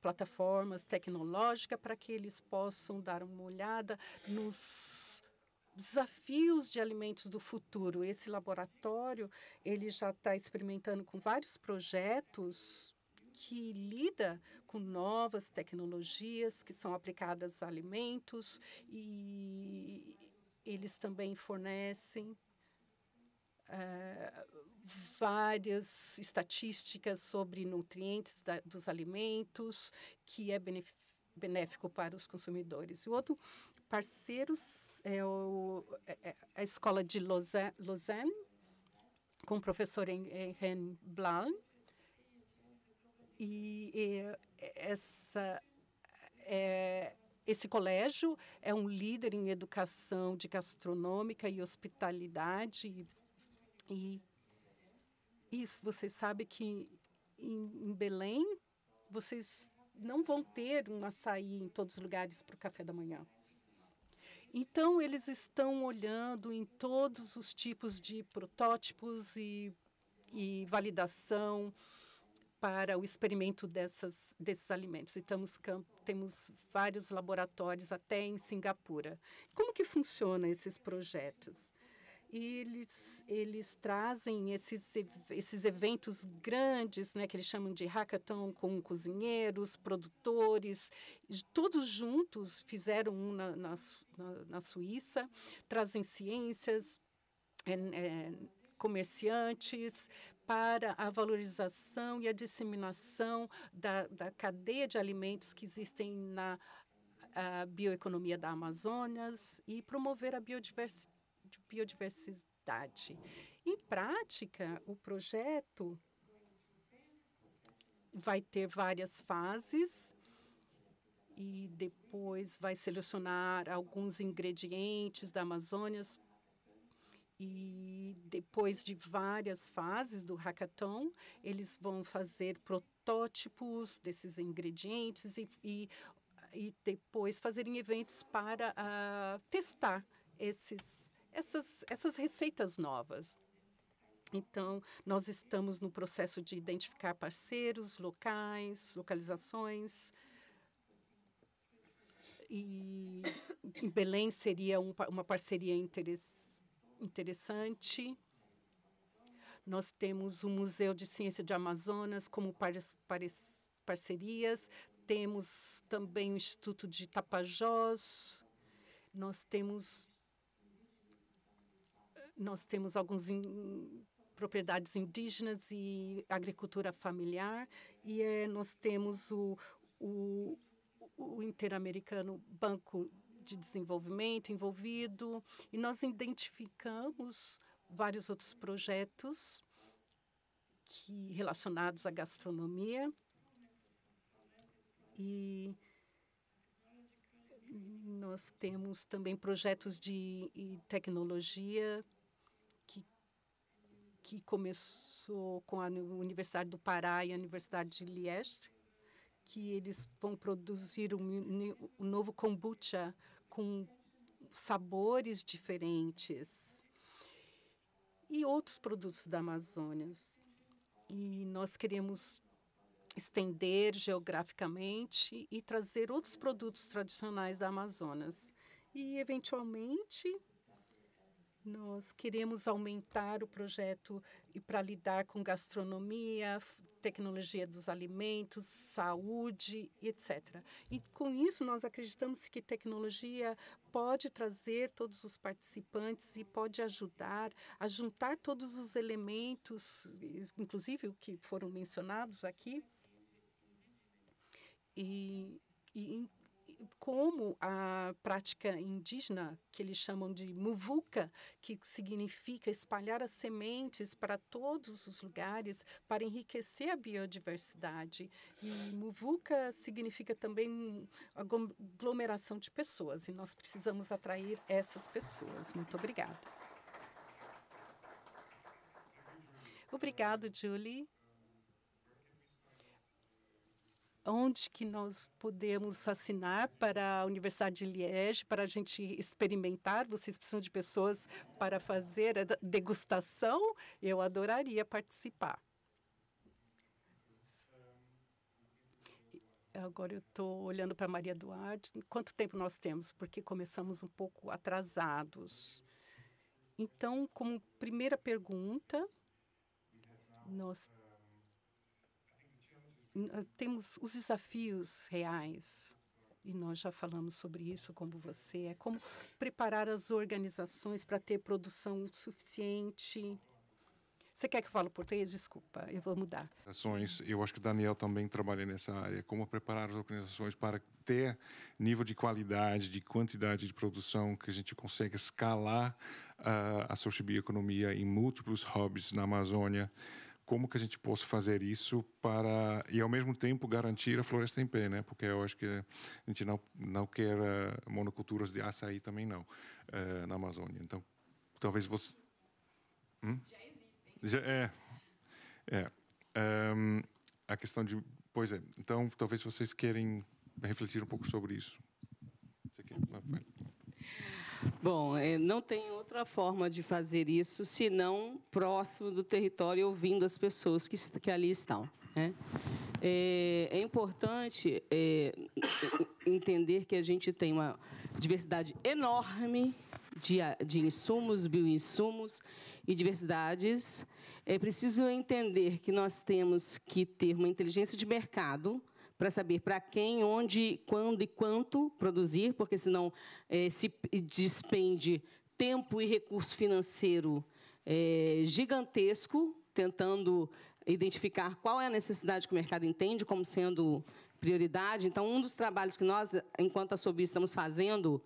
plataformas tecnológicas para que eles possam dar uma olhada nos desafios de alimentos do futuro. Esse laboratório ele já está experimentando com vários projetos que lida com novas tecnologias que são aplicadas a alimentos, e eles também fornecem várias estatísticas sobre nutrientes dos alimentos, que é benéfico para os consumidores. E o outro parceiros é a Escola de Lausanne, com o professor Henri Blanc. Esse colégio é um líder em educação gastronômica e hospitalidade. E isso, vocês sabem que em Belém, vocês não vão ter um açaí em todos os lugares para o café da manhã. Então, eles estão olhando em todos os tipos de protótipos e validação para o experimento desses alimentos. E temos vários laboratórios até em Singapura. Como que funcionam esses projetos? Eles trazem esses eventos grandes, né, que eles chamam de hackathon, com cozinheiros, produtores, todos juntos fizeram um na Suíça, trazem ciências, comerciantes, para a valorização e a disseminação da cadeia de alimentos que existem na bioeconomia da Amazônia e promover a biodiversidade. Em prática, o projeto vai ter várias fases e depois vai selecionar alguns ingredientes da Amazônia, e depois de várias fases do hackathon, eles vão fazer protótipos desses ingredientes e depois fazerem eventos para testar essas receitas novas. Então, nós estamos no processo de identificar parceiros, locais, localizações. E em Belém seria uma parceria interessante. Nós temos o Museu de Ciência de Amazonas como parcerias. Temos também o Instituto de Tapajós. Nós temos algumas propriedades indígenas e agricultura familiar. E nós temos o Interamericano Banco de Desenvolvimento envolvido. E nós identificamos vários outros projetos relacionados à gastronomia. E nós temos também projetos de tecnologia que começou com a Universidade do Pará e a Universidade de Liège, que eles vão produzir um novo kombucha com sabores diferentes e outros produtos da Amazônia. E nós queremos estender geograficamente e trazer outros produtos tradicionais da Amazonas. E, eventualmente, nós queremos aumentar o projeto para lidar com gastronomia, tecnologia dos alimentos, saúde, etc. E, com isso, nós acreditamos que tecnologia pode trazer todos os participantes e pode ajudar a juntar todos os elementos, inclusive o que foram mencionados aqui, e como a prática indígena, que eles chamam de muvuca, que significa espalhar as sementes para todos os lugares para enriquecer a biodiversidade. E muvuca significa também aglomeração de pessoas, e nós precisamos atrair essas pessoas. Muito obrigada. Obrigado, Julie. Onde que nós podemos assinar para a Universidade de Liège para a gente experimentar? Vocês precisam de pessoas para fazer a degustação? Eu adoraria participar. Agora eu estou olhando para a Maria Duarte. Quanto tempo nós temos? Porque começamos um pouco atrasados. Então, como primeira pergunta, nós temos os desafios reais, e nós já falamos sobre isso com você, é como preparar as organizações para ter produção suficiente. Você quer que eu fale português? Desculpa, eu vou mudar. Eu acho que o Daniel também trabalha nessa área, como preparar as organizações para ter nível de qualidade, de quantidade de produção, que a gente consegue escalar a sociobioeconomia em múltiplos hubs na Amazônia. Como que a gente possa fazer isso para, e ao mesmo tempo garantir a floresta em pé, né? Porque eu acho que a gente não quer monoculturas de açaí também não, na Amazônia. Então, talvez você... Já existem. A questão de... Pois é. Então, talvez vocês querem refletir um pouco sobre isso. Você quer? Bom, não tem outra forma de fazer isso senão próximo do território, ouvindo as pessoas que ali estão, né? É importante entender que a gente tem uma diversidade enorme de insumos, bioinsumos e diversidades. É preciso entender que nós temos que ter uma inteligência de mercado para saber para quem, onde, quando e quanto produzir, porque senão se despende tempo e recurso financeiro gigantesco, tentando identificar qual é a necessidade que o mercado entende como sendo prioridade. Então, um dos trabalhos que nós, enquanto Assobi, estamos fazendo,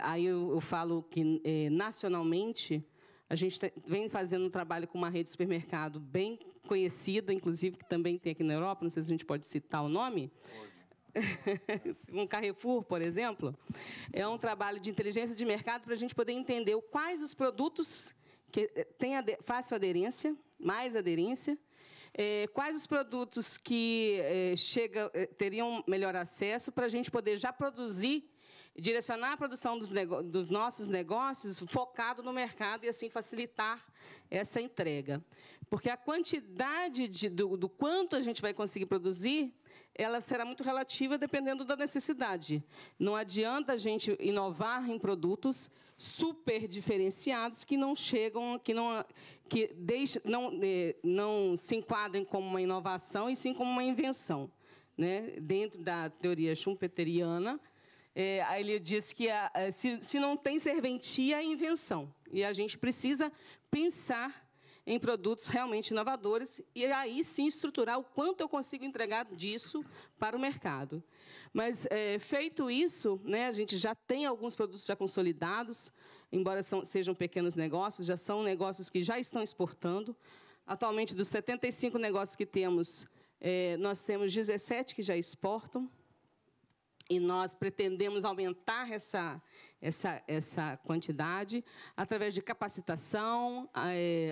aí eu falo que nacionalmente, a gente vem fazendo um trabalho com uma rede de supermercado bem conhecida, inclusive, que também tem aqui na Europa, não sei se a gente pode citar o nome. Um Carrefour, por exemplo. É um trabalho de inteligência de mercado para a gente poder entender quais os produtos que têm fácil aderência, mais aderência, quais os produtos que teriam melhor acesso para a gente poder já produzir direcionar a produção dos nossos negócios focado no mercado e, assim, facilitar essa entrega. Porque a quantidade do quanto a gente vai conseguir produzir, ela será muito relativa dependendo da necessidade. Não adianta a gente inovar em produtos super diferenciados que não chegam, não se enquadrem como uma inovação, e sim como uma invenção. Né? Dentro da teoria schumpeteriana, ele diz que se não tem serventia, é invenção. E a gente precisa pensar em produtos realmente inovadores e, aí sim, estruturar o quanto eu consigo entregar disso para o mercado. Mas, feito isso, né, a gente já tem alguns produtos já consolidados, embora sejam pequenos negócios, já são negócios que já estão exportando. Atualmente, dos 75 negócios que temos, nós temos 17 que já exportam. E nós pretendemos aumentar essa quantidade através de capacitação,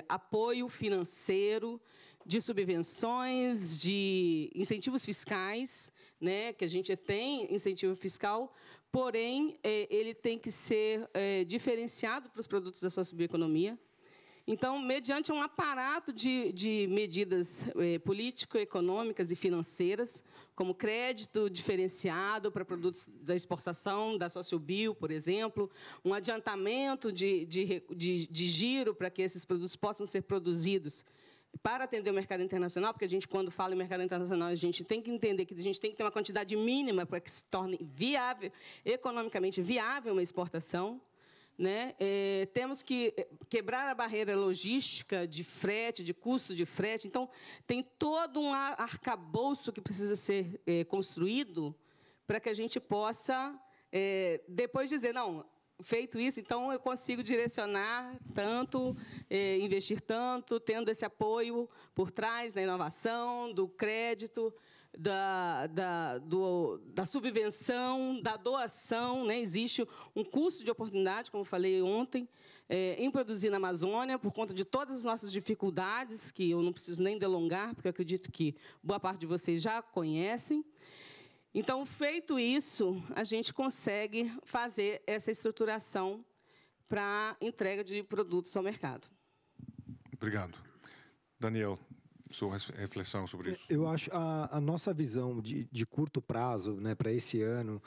apoio financeiro, de subvenções, de incentivos fiscais, né, que a gente tem incentivo fiscal, porém, ele tem que ser diferenciado para os produtos da socioeconomia. Então, mediante um aparato de medidas político-econômicas e financeiras, como crédito diferenciado para produtos da exportação, da Sociobio, por exemplo, um adiantamento de giro para que esses produtos possam ser produzidos para atender o mercado internacional, porque a gente, quando fala em mercado internacional, a gente tem que entender que a gente tem que ter uma quantidade mínima para que se torne viável, economicamente viável, uma exportação. Né? Temos que quebrar a barreira logística de frete, de custo de frete. Então, tem todo um arcabouço que precisa ser construído para que a gente possa, depois dizer, não, feito isso, então eu consigo direcionar tanto, investir tanto, tendo esse apoio por trás da inovação, do crédito, da subvenção, da doação. Né? Existe um custo de oportunidade, como falei ontem, em produzir na Amazônia, por conta de todas as nossas dificuldades, que eu não preciso nem delongar, porque eu acredito que boa parte de vocês já conhecem. Então, feito isso, a gente consegue fazer essa estruturação para a entrega de produtos ao mercado. Obrigado. Daniel, sua reflexão sobre isso. Eu acho a nossa visão de curto prazo, né, para esse ano,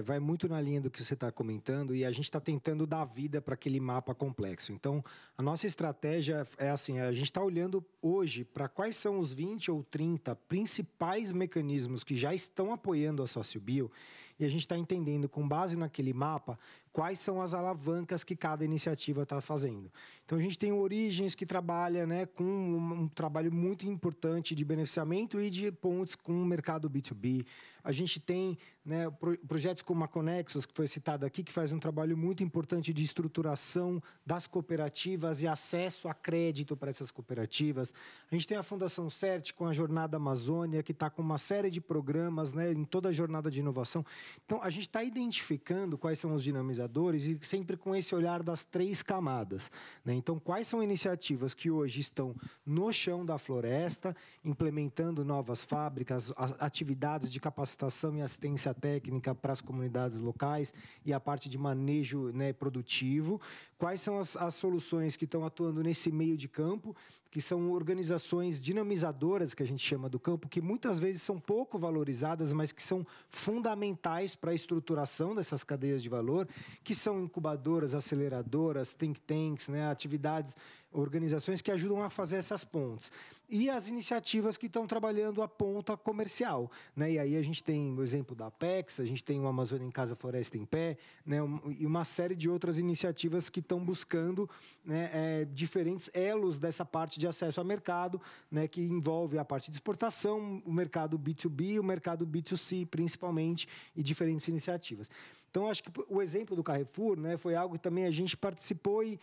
vai muito na linha do que você está comentando, e a gente está tentando dar vida para aquele mapa complexo. Então, a nossa estratégia é assim, a gente está olhando hoje para quais são os 20 ou 30 principais mecanismos que já estão apoiando a Sociobio, e a gente está entendendo, com base naquele mapa, quais são as alavancas que cada iniciativa está fazendo. Então, a gente tem o Origens, que trabalha, né, com um trabalho muito importante de beneficiamento e de pontes com o mercado B2B. A gente tem, né, projetos como a Conexos, que foi citado aqui, que faz um trabalho muito importante de estruturação das cooperativas e acesso a crédito para essas cooperativas. A gente tem a Fundação CERT, com a Jornada Amazônia, que está com uma série de programas, né, em toda a jornada de inovação. Então, a gente está identificando quais são os dinamizadores e sempre com esse olhar das 3 camadas. Né? Então, quais são iniciativas que hoje estão no chão da floresta, implementando novas fábricas, atividades de capacitação e assistência técnica para as comunidades locais e a parte de manejo, né, produtivo. Quais são as soluções que estão atuando nesse meio de campo, que são organizações dinamizadoras, que a gente chama do campo, que muitas vezes são pouco valorizadas, mas que são fundamentais para a estruturação dessas cadeias de valor, que são incubadoras, aceleradoras, think tanks, né, atividades, organizações que ajudam a fazer essas pontes. E as iniciativas que estão trabalhando a ponta comercial. Né? E aí a gente tem o exemplo da Apex, a gente tem o Amazônia em Casa Floresta em Pé, né, e uma série de outras iniciativas que estão buscando, né, diferentes elos dessa parte de acesso ao mercado, né, que envolve a parte de exportação, o mercado B2B, o mercado B2C, principalmente, e diferentes iniciativas. Então, acho que o exemplo do Carrefour, né, foi algo que também a gente participou e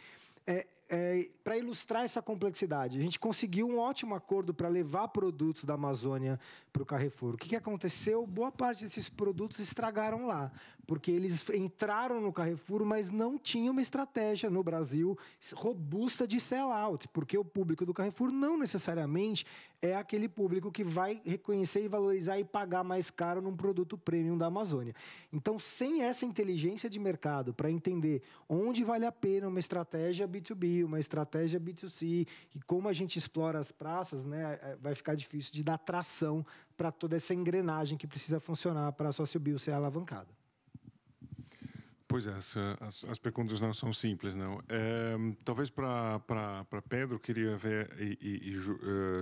para ilustrar essa complexidade, a gente conseguiu um ótimo acordo para levar produtos da Amazônia para o Carrefour. O que aconteceu? Boa parte desses produtos estragaram lá. porque eles entraram no Carrefour, mas não tinham uma estratégia no Brasil robusta de sell-out, porque o público do Carrefour não necessariamente é aquele público que vai reconhecer e valorizar e pagar mais caro num produto premium da Amazônia. Então, sem essa inteligência de mercado para entender onde vale a pena uma estratégia B2B, uma estratégia B2C, e como a gente explora as praças, né, vai ficar difícil de dar tração para toda essa engrenagem que precisa funcionar para a SócioBio ser alavancada. Pois é, as perguntas não são simples, não. Talvez para Pedro, queria ver, e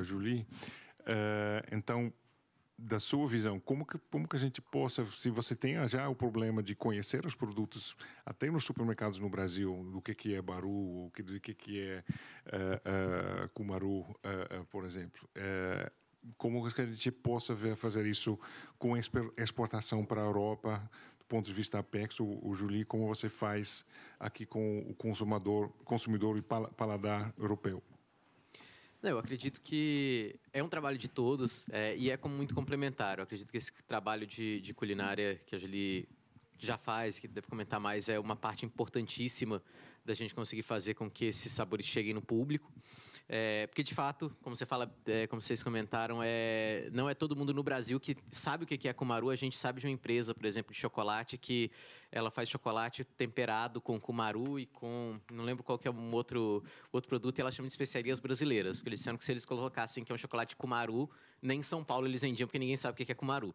Julie, então, da sua visão, como que a gente possa, se você tem já o problema de conhecer os produtos, até nos supermercados no Brasil, do que é Baru, do que é Cumaru, por exemplo, como que a gente possa fazer isso com exportação para a Europa, do ponto de vista Apex, o Julie, como você faz aqui com o consumidor e paladar europeu? Eu acredito que é um trabalho de todos e é muito complementar. Eu acredito que esse trabalho de culinária que a Julie já faz, que deve comentar mais, é uma parte importantíssima da gente conseguir fazer com que esses sabores cheguem no público. Porque, de fato, como você fala, como vocês comentaram, não é todo mundo no Brasil que sabe o que é Cumaru. A gente sabe de uma empresa, por exemplo, de chocolate, que ela faz chocolate temperado com Cumaru e com... não lembro qual que é um outro produto, e ela chama de especiarias brasileiras. Porque eles disseram que se eles colocassem que é um chocolate Cumaru, nem em São Paulo eles vendiam, porque ninguém sabe o que é Cumaru.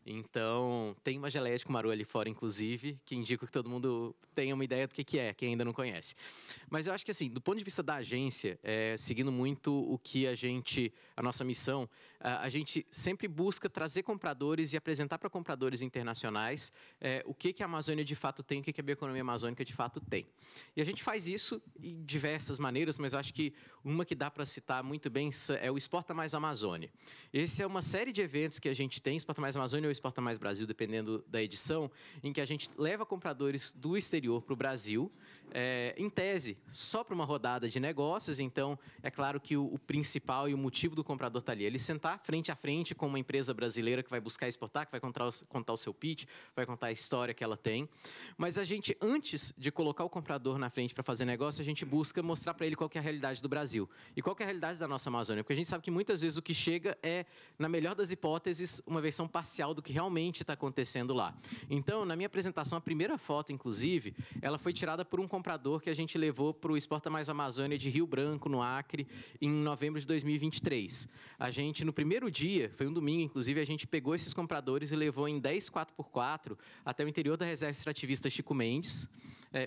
Então, tem uma geleia de Cumaru ali fora, inclusive, que indica que todo mundo tenha uma ideia do que é, quem ainda não conhece. Mas eu acho que, assim, do ponto de vista da agência, seguindo muito o que a nossa missão, a gente sempre busca trazer compradores e apresentar para compradores internacionais o que a Amazônia de fato tem, o que a bioeconomia amazônica de fato tem. E a gente faz isso de diversas maneiras, mas eu acho que uma que dá para citar muito bem é o Exporta Mais Amazônia. Esse é uma série de eventos que a gente tem, Exporta Mais Amazônia ou Exporta Mais Brasil, dependendo da edição, em que a gente leva compradores do exterior para o Brasil, em tese, só para uma rodada de negócios. Então, é claro que o principal e o motivo do comprador está ali. Ele sentar frente a frente com uma empresa brasileira que vai buscar exportar, que vai contar o seu pitch, vai contar a história que ela tem. Mas a gente, antes de colocar o comprador na frente para fazer negócio, a gente busca mostrar para ele qual que é a realidade do Brasil. E qual que é a realidade da nossa Amazônia. Porque a gente sabe que muitas vezes o que chega é, na melhor das hipóteses, uma versão parcial do que realmente está acontecendo lá. Então, na minha apresentação, a primeira foto, inclusive, ela foi tirada por um comprador que a gente levou para o Exporta Mais Amazônia de Rio Branco, no Acre, em novembro de 2023. A gente, no primeiro dia, foi um domingo, inclusive, a gente pegou esses compradores e levou em 10 4x4 até o interior da reserva extrativista Chico Mendes.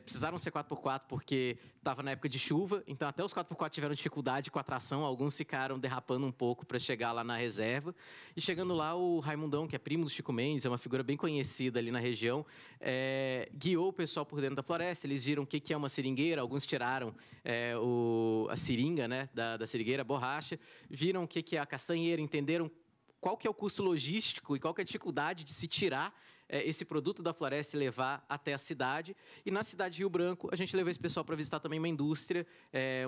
Precisaram ser 4x4 porque estava na época de chuva, então até os 4x4 tiveram dificuldade com a tração, alguns ficaram derrapando um pouco para chegar lá na reserva. E chegando lá, o Raimundão, que é primo do Chico Mendes, é uma figura bem conhecida ali na região, guiou o pessoal por dentro da floresta. Eles viram o que é uma seringueira, alguns tiraram a seringa, né, da seringueira, a borracha, viram o que é a castanheira, entenderam qual que é o custo logístico e qual que é a dificuldade de se tirar esse produto da floresta e levar até a cidade. E na cidade de Rio Branco, a gente levou esse pessoal para visitar também uma indústria,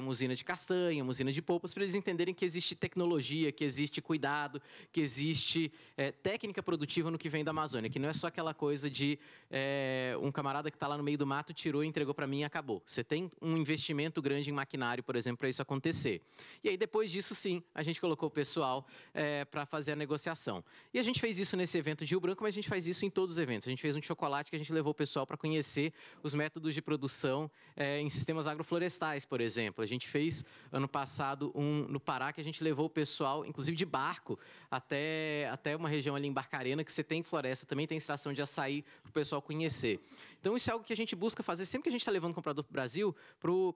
uma usina de castanha, uma usina de polpas, para eles entenderem que existe tecnologia, que existe cuidado, que existe técnica produtiva no que vem da Amazônia, que não é só aquela coisa de um camarada que está lá no meio do mato, tirou e entregou para mim e acabou. Você tem um investimento grande em maquinário, por exemplo, para isso acontecer. E aí, depois disso, sim, a gente colocou o pessoal para fazer a negociação. E a gente fez isso nesse evento de Rio Branco, mas a gente faz isso em todos os eventos. A gente fez um de chocolate que a gente levou o pessoal para conhecer os métodos de produção em sistemas agroflorestais, por exemplo. A gente fez, ano passado, no Pará, que a gente levou o pessoal, inclusive de barco, até uma região ali em Barcarena, que você tem floresta, também tem extração de açaí, para o pessoal conhecer. Então, isso é algo que a gente busca fazer sempre que a gente está levando o comprador para o Brasil,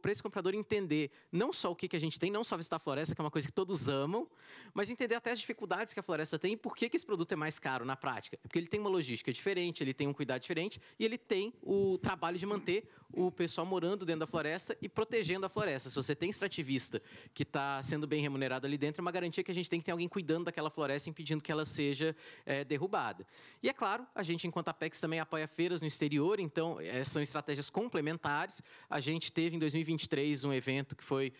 para esse comprador entender não só o que a gente tem, não só visitar a floresta, que é uma coisa que todos amam, mas entender até as dificuldades que a floresta tem e por que esse produto é mais caro na prática. É porque ele tem uma logística diferente, ele tem um cuidado diferente e ele tem o trabalho de manter o pessoal morando dentro da floresta e protegendo a floresta. Se você tem extrativista que está sendo bem remunerado ali dentro, é uma garantia que a gente tem que ter alguém cuidando daquela floresta, impedindo que ela seja derrubada. E, é claro, a gente, enquanto Apex, também apoia feiras no exterior, então, são estratégias complementares. A gente teve, em 2023, um evento que foi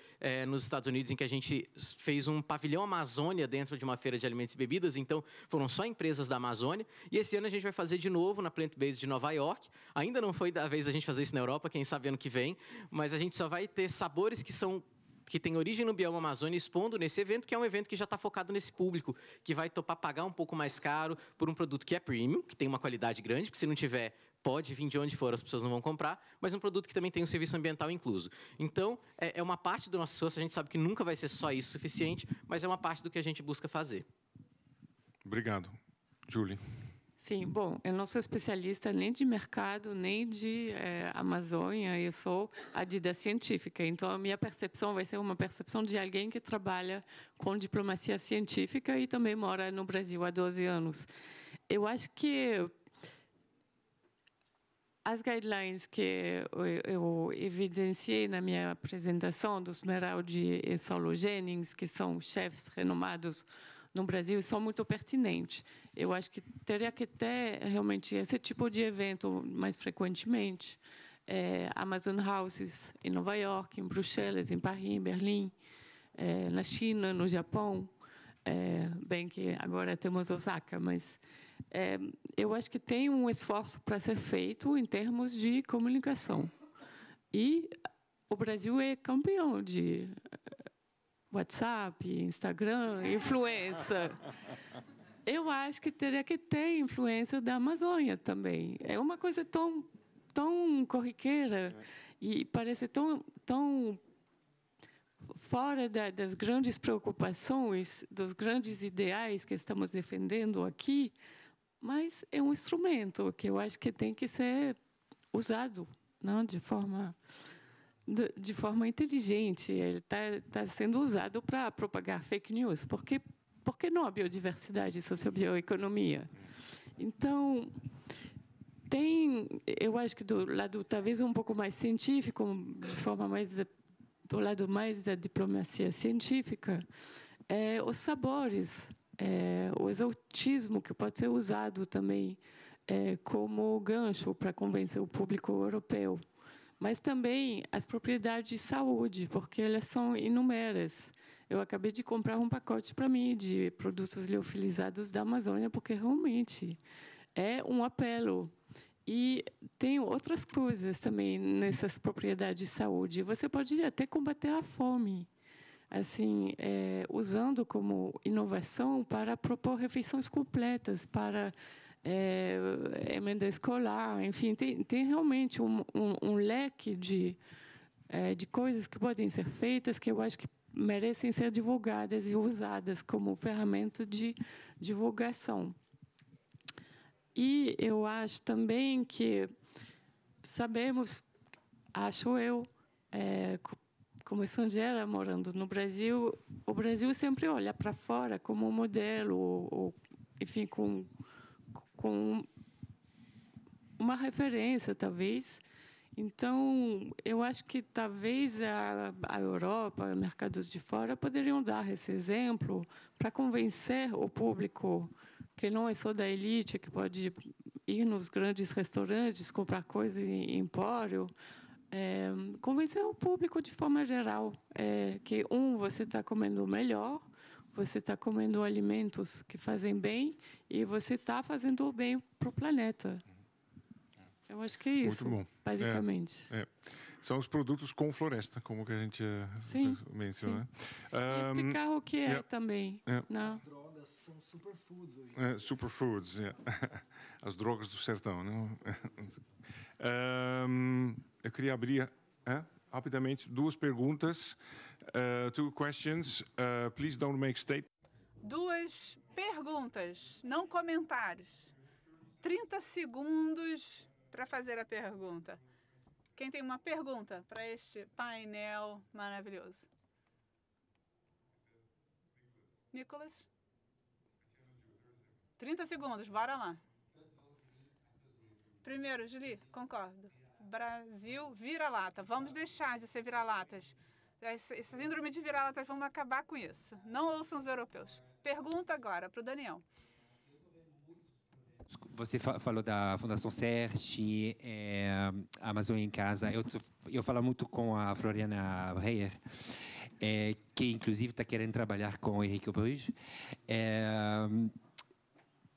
nos Estados Unidos, em que a gente fez um pavilhão Amazônia dentro de uma feira de alimentos e bebidas, então, foram só empresas da Amazônia. E esse ano a gente vai fazer de novo na Plant Based de Nova York. Ainda não foi da vez a gente fazer isso na Europa, quem sabe ano que vem, mas a gente só vai ter sabores que têm origem no bioma Amazônia expondo nesse evento, que é um evento que já está focado nesse público, que vai topar pagar um pouco mais caro por um produto que é premium, que tem uma qualidade grande, porque se não tiver, pode vir de onde for, as pessoas não vão comprar, mas um produto que também tem um serviço ambiental incluso. Então, é uma parte do nosso esforço, a gente sabe que nunca vai ser só isso suficiente, mas é uma parte do que a gente busca fazer. Obrigado. Julie. Sim, bom, eu não sou especialista nem de mercado, nem de Amazônia, eu sou Adidas científica, então a minha percepção vai ser uma percepção de alguém que trabalha com diplomacia científica e também mora no Brasil há 12 anos. Eu acho que as guidelines que eu evidenciei na minha apresentação dos Meraldi e Saulo Jennings, que são chefes renomados no Brasil, são muito pertinentes. Eu acho que teria que ter realmente esse tipo de evento mais frequentemente. Amazon Houses em Nova York, em Bruxelas, em Paris, em Berlim, na China, no Japão. Bem que agora temos Osaka, mas eu acho que tem um esforço para ser feito em termos de comunicação. E o Brasil é campeão de WhatsApp, Instagram, influência. Eu acho que teria que ter influência da Amazônia também. É uma coisa tão corriqueira e parece tão fora das grandes preocupações, dos grandes ideais que estamos defendendo aqui, mas é um instrumento que eu acho que tem que ser usado, não de forma inteligente. Ele está sendo usado para propagar fake news. Por que não a biodiversidade e sociobioeconomia? Então, eu acho que do lado talvez um pouco mais científico, de forma mais do lado mais da diplomacia científica, os sabores, o exotismo que pode ser usado também como gancho para convencer o público europeu. Mas também as propriedades de saúde, porque elas são inúmeras. Eu acabei de comprar um pacote para mim de produtos liofilizados da Amazônia, porque realmente é um apelo. E tem outras coisas também nessas propriedades de saúde. Você pode até combater a fome, assim, usando como inovação para propor refeições completas, para emenda escolar, enfim, tem realmente um leque de coisas que podem ser feitas que eu acho que merecem ser divulgadas e usadas como ferramenta de divulgação. E eu acho também que sabemos, acho eu, como estrangeira morando no Brasil, o Brasil sempre olha para fora como um modelo, ou enfim, com uma referência, talvez. Então, eu acho que talvez a Europa, mercados de fora, poderiam dar esse exemplo para convencer o público que não é só da elite, que pode ir nos grandes restaurantes, comprar coisas em empório, convencer o público de forma geral que, você está comendo melhor, você está comendo alimentos que fazem bem e você está fazendo o bem para o planeta. Eu acho que é isso, muito bom. basicamente. São os produtos com floresta, como que a gente menciona. E explicar o que é também. Não? As drogas são superfoods hoje. Superfoods, as drogas do sertão. Não? Eu queria abrir rapidamente duas perguntas. Two questions. Please don't make statements. Duas perguntas, não comentários. 30 segundos para fazer a pergunta. Quem tem uma pergunta para este painel maravilhoso? Nicolas? 30 segundos, bora lá. Primeiro, Julie, concordo. Brasil vira-lata. Vamos deixar de ser vira-latas. Essa síndrome de vira-latas, vamos acabar com isso. Não ouçam os europeus. Pergunta agora para o Daniel. Você falou da Fundação CERT, Amazônia em Casa. Eu falo muito com a Floriana Reyer, que inclusive está querendo trabalhar com o Henrique Bruges.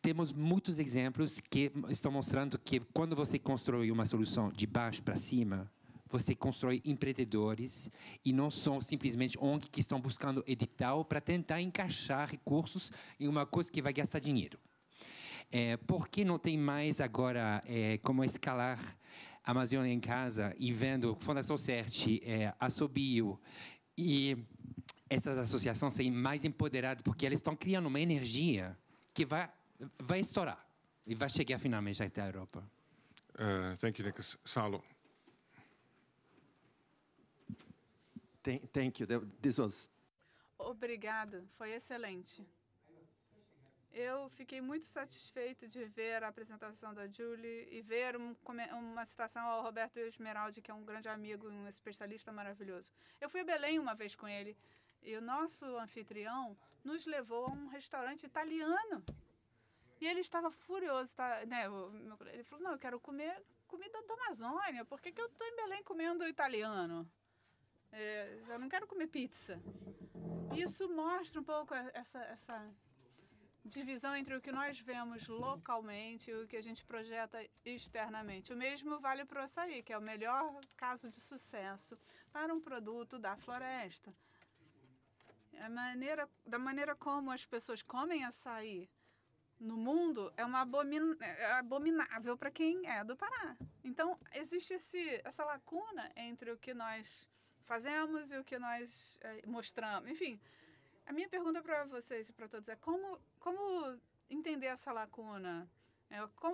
Temos muitos exemplos que estão mostrando que quando você constrói uma solução de baixo para cima, você constrói empreendedores e não são simplesmente ONG que estão buscando edital para tentar encaixar recursos em uma coisa que vai gastar dinheiro. Por que não tem mais agora como escalar a Amazônia em Casa e vendo Fundação CERT, Assobio e essas associações serem mais empoderadas, porque elas estão criando uma energia que vai estourar e vai chegar finalmente até a Europa. Thank you, Nicholas. Saulo. Thank you. This was... Obrigada, foi excelente. Eu fiquei muito satisfeito de ver a apresentação da Julie e ver uma citação ao Roberto Esmeraldi, que é um grande amigo e um especialista maravilhoso. Eu fui a Belém uma vez com ele e o nosso anfitrião nos levou a um restaurante italiano. E ele estava furioso, né? Ele falou, não, eu quero comer comida da Amazônia, por que eu estou em Belém comendo italiano? Eu não quero comer pizza. Isso mostra um pouco essa divisão entre o que nós vemos localmente e o que a gente projeta externamente. O mesmo vale para o açaí, que é o melhor caso de sucesso para um produto da floresta. Da maneira como as pessoas comem açaí no mundo é abominável para quem é do Pará. Então, existe essa lacuna entre o que nós fazemos e o que nós mostramos. Enfim, a minha pergunta para vocês e para todos é como entender essa lacuna?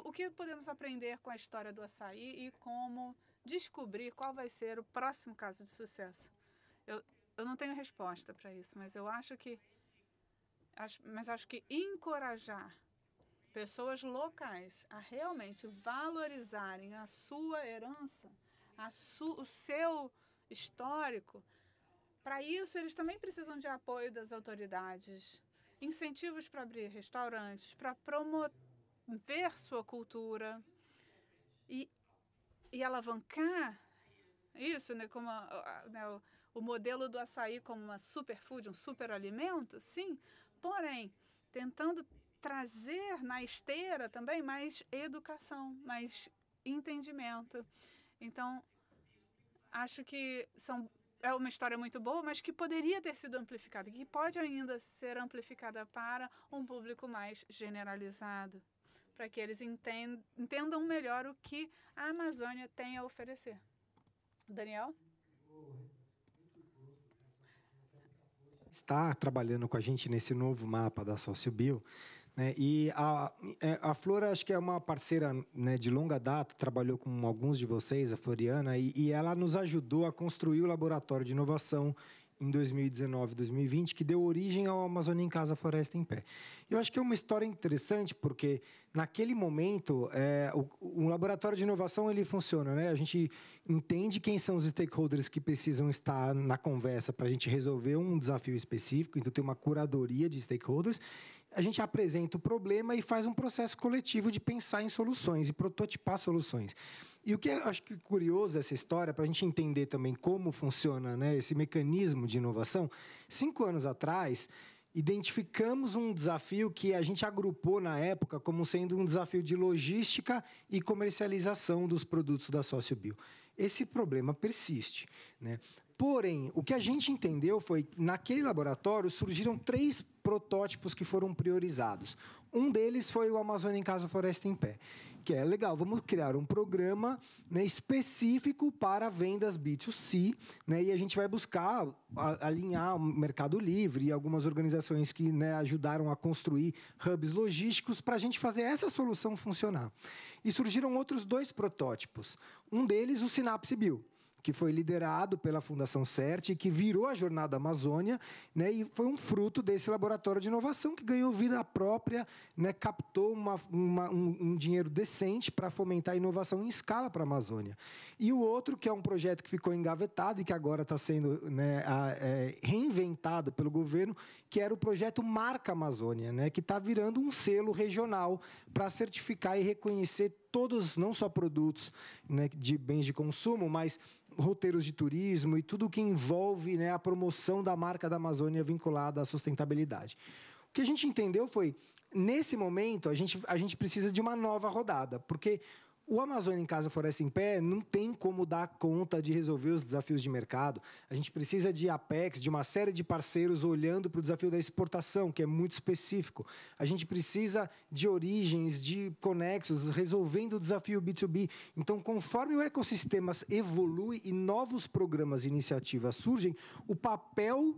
O que podemos aprender com a história do açaí e como descobrir qual vai ser o próximo caso de sucesso? Eu não tenho resposta para isso, mas eu acho que encorajar pessoas locais a realmente valorizarem a sua herança, o seu histórico, para isso eles também precisam de apoio das autoridades, incentivos para abrir restaurantes, para promover sua cultura e alavancar isso, né, como o modelo do açaí como uma superfood, um superalimento, sim, porém, tentando trazer na esteira também mais educação, mais entendimento. Então, acho que é uma história muito boa, mas que poderia ter sido amplificada, que pode ainda ser amplificada para um público mais generalizado, para que eles entendam melhor o que a Amazônia tem a oferecer. Daniel? Está trabalhando com a gente nesse novo mapa da Sociobio, né? E a Flora, acho que é uma parceira, né, de longa data, trabalhou com alguns de vocês, a Floriana, e ela nos ajudou a construir o laboratório de inovação em 2019, 2020, que deu origem ao Amazônia em Casa, Floresta em Pé. Eu acho que é uma história interessante, porque naquele momento, o laboratório de inovação ele funciona, né? A gente entende quem são os stakeholders que precisam estar na conversa para a gente resolver um desafio específico, então tem uma curadoria de stakeholders. A gente apresenta o problema e faz um processo coletivo de pensar em soluções e prototipar soluções. E o que eu acho que é curioso essa história, para a gente entender também como funciona, né, esse mecanismo de inovação, 5 anos atrás, identificamos um desafio que a gente agrupou na época como sendo um desafio de logística e comercialização dos produtos da Sociobio. Esse problema persiste, né? Porém, o que a gente entendeu foi que, naquele laboratório, surgiram 3 protótipos que foram priorizados. Um deles foi o Amazônia em Casa, Floresta em Pé, que é legal, vamos criar um programa, né, específico para vendas B2C, né, e a gente vai buscar alinhar o Mercado Livre e algumas organizações que, né, ajudaram a construir hubs logísticos para a gente fazer essa solução funcionar. E surgiram outros 2 protótipos. Um deles, o Synapse Bio, que foi liderado pela Fundação CERT, que virou a Jornada Amazônia, né, e foi um fruto desse laboratório de inovação que ganhou vida própria, né, captou um dinheiro decente para fomentar a inovação em escala para a Amazônia. E o outro, que é um projeto que ficou engavetado e que agora está sendo, né, reinventado pelo governo, que era o projeto Marca Amazônia, né, que está virando um selo regional para certificar e reconhecer todos, não só produtos, né, de bens de consumo, mas roteiros de turismo e tudo que envolve, né, a promoção da marca da Amazônia vinculada à sustentabilidade. O que a gente entendeu foi, nesse momento, a gente precisa de uma nova rodada, porque o Amazônia em Casa Floresta em Pé não tem como dar conta de resolver os desafios de mercado. A gente precisa de Apex, de uma série de parceiros olhando para o desafio da exportação, que é muito específico. A gente precisa de origens, de conexos, resolvendo o desafio B2B. Então, conforme o ecossistema evolui e novos programas e iniciativas surgem, o papel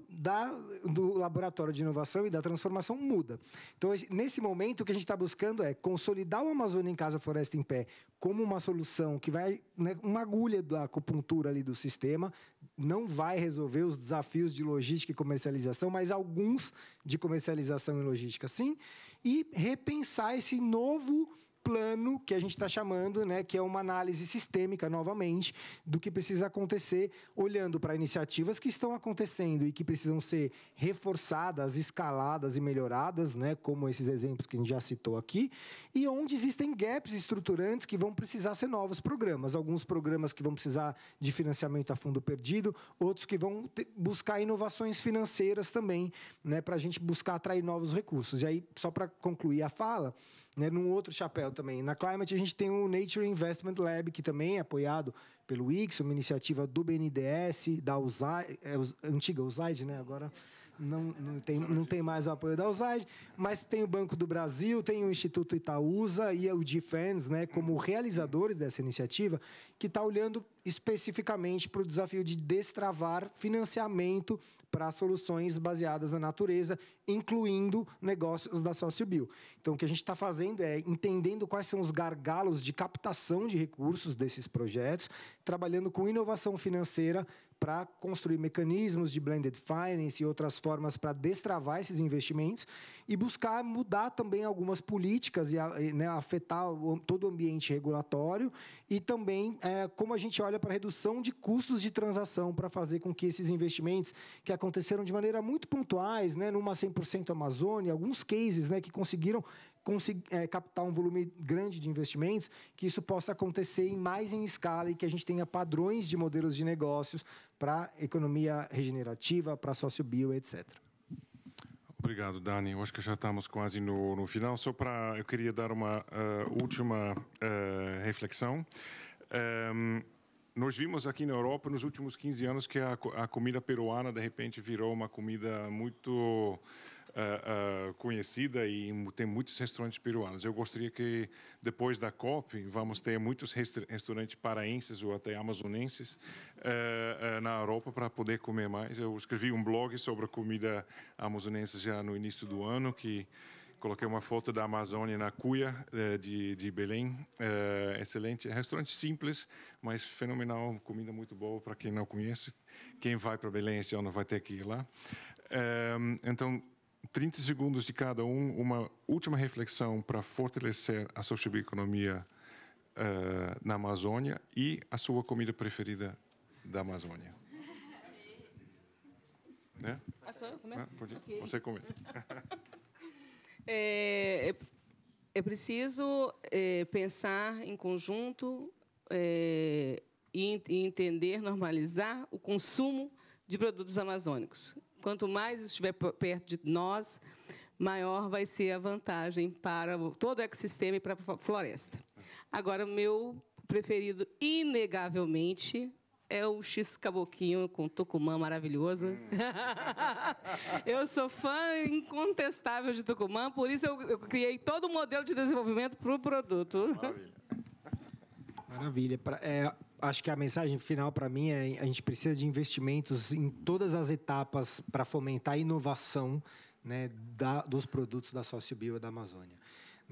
do Laboratório de Inovação e da Transformação muda. Então, nesse momento, o que a gente está buscando é consolidar o Amazônia em Casa Floresta em Pé como uma solução que vai, né, uma agulha da acupuntura ali do sistema, não vai resolver os desafios de logística e comercialização, mas alguns de comercialização e logística, sim, e repensar esse novo plano que a gente está chamando, né, que é uma análise sistêmica, novamente, do que precisa acontecer, olhando para iniciativas que estão acontecendo e que precisam ser reforçadas, escaladas e melhoradas, né, como esses exemplos que a gente já citou aqui, e onde existem gaps estruturantes que vão precisar ser novos programas. Alguns programas que vão precisar de financiamento a fundo perdido, outros que vão buscar inovações financeiras também, né, para a gente buscar atrair novos recursos. E aí, só para concluir a fala, né, num outro chapéu também. Na Climate, a gente tem o Nature Investment Lab, que também é apoiado pelo ICS, uma iniciativa do BNDES, da USAID, antiga USAID, né? Agora não tem mais o apoio da USAID, mas tem o Banco do Brasil, tem o Instituto Itaúsa e o GFANS, né, como realizadores dessa iniciativa, que está olhando especificamente para o desafio de destravar financiamento para soluções baseadas na natureza, incluindo negócios da SócioBio. Então, o que a gente está fazendo é entendendo quais são os gargalos de captação de recursos desses projetos, trabalhando com inovação financeira para construir mecanismos de blended finance e outras formas para destravar esses investimentos e buscar mudar também algumas políticas e, né, afetar todo o ambiente regulatório e também como a gente olha para a redução de custos de transação para fazer com que esses investimentos que aconteceram de maneira muito pontuais, né, numa 100% Amazônia, alguns cases, né, que conseguiram captar um volume grande de investimentos, que isso possa acontecer mais em escala e que a gente tenha padrões de modelos de negócios para economia regenerativa, para SócioBio, etc. Obrigado, Dani. Eu acho que já estamos quase no final. Eu queria dar uma última reflexão. Nós vimos aqui na Europa, nos últimos 15 anos, que a comida peruana, de repente, virou uma comida muito conhecida e tem muitos restaurantes peruanos. Eu gostaria que, depois da COP, vamos ter muitos restaurantes paraenses ou até amazonenses na Europa para poder comer mais. Eu escrevi um blog sobre a comida amazonense já no início do ano, que coloquei uma foto da Amazônia na cuia de Belém. Excelente. Restaurante simples, mas fenomenal. Comida muito boa para quem não conhece. Quem vai para Belém este ano vai ter que ir lá. Então, 30 segundos de cada uma última reflexão para fortalecer a socioeconomia na Amazônia e a sua comida preferida da Amazônia. Né? Eu começo? Okay. Você começa. É preciso pensar em conjunto e entender, normalizar o consumo de produtos amazônicos. Quanto mais estiver perto de nós, maior vai ser a vantagem para todo o ecossistema e para a floresta. Agora, o meu preferido, inegavelmente, é o X-Caboquinho com tucumã maravilhoso. Eu sou fã incontestável de tucumã, por isso eu criei todo o modelo de desenvolvimento para o produto. Maravilha. Acho que a mensagem final para mim é a gente precisa de investimentos em todas as etapas para fomentar a inovação, né, dos produtos da SócioBio da Amazônia.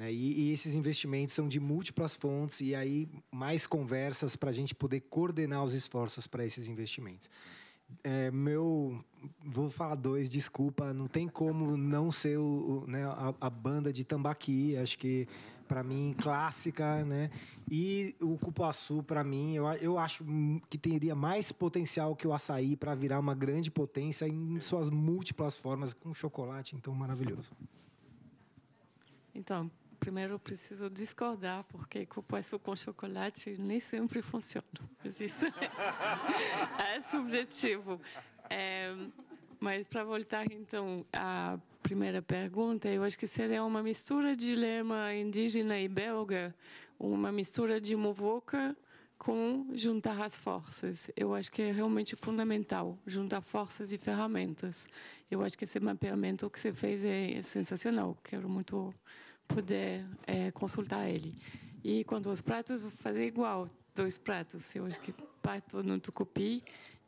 né? E esses investimentos são de múltiplas fontes e aí mais conversas para a gente poder coordenar os esforços para esses investimentos. Vou falar dois, desculpa, não tem como não ser né, a banda de Tambaqui, acho que para mim clássica, né? E o cupuaçu para mim, eu acho que teria mais potencial que o açaí para virar uma grande potência em suas múltiplas formas com chocolate, então maravilhoso. Então, primeiro eu preciso discordar, porque cupuaçu com chocolate nem sempre funciona. Mas isso é subjetivo. Mas para voltar, então, à primeira pergunta, eu acho que seria uma mistura de lema indígena e belga, uma mistura de muvuca com juntar as forças. Eu acho que é realmente fundamental, juntar forças e ferramentas. Eu acho que esse mapeamento que você fez é sensacional. Quero muito poder consultar ele. E quanto aos pratos, vou fazer igual, 2 pratos. Eu acho que pato no tucupi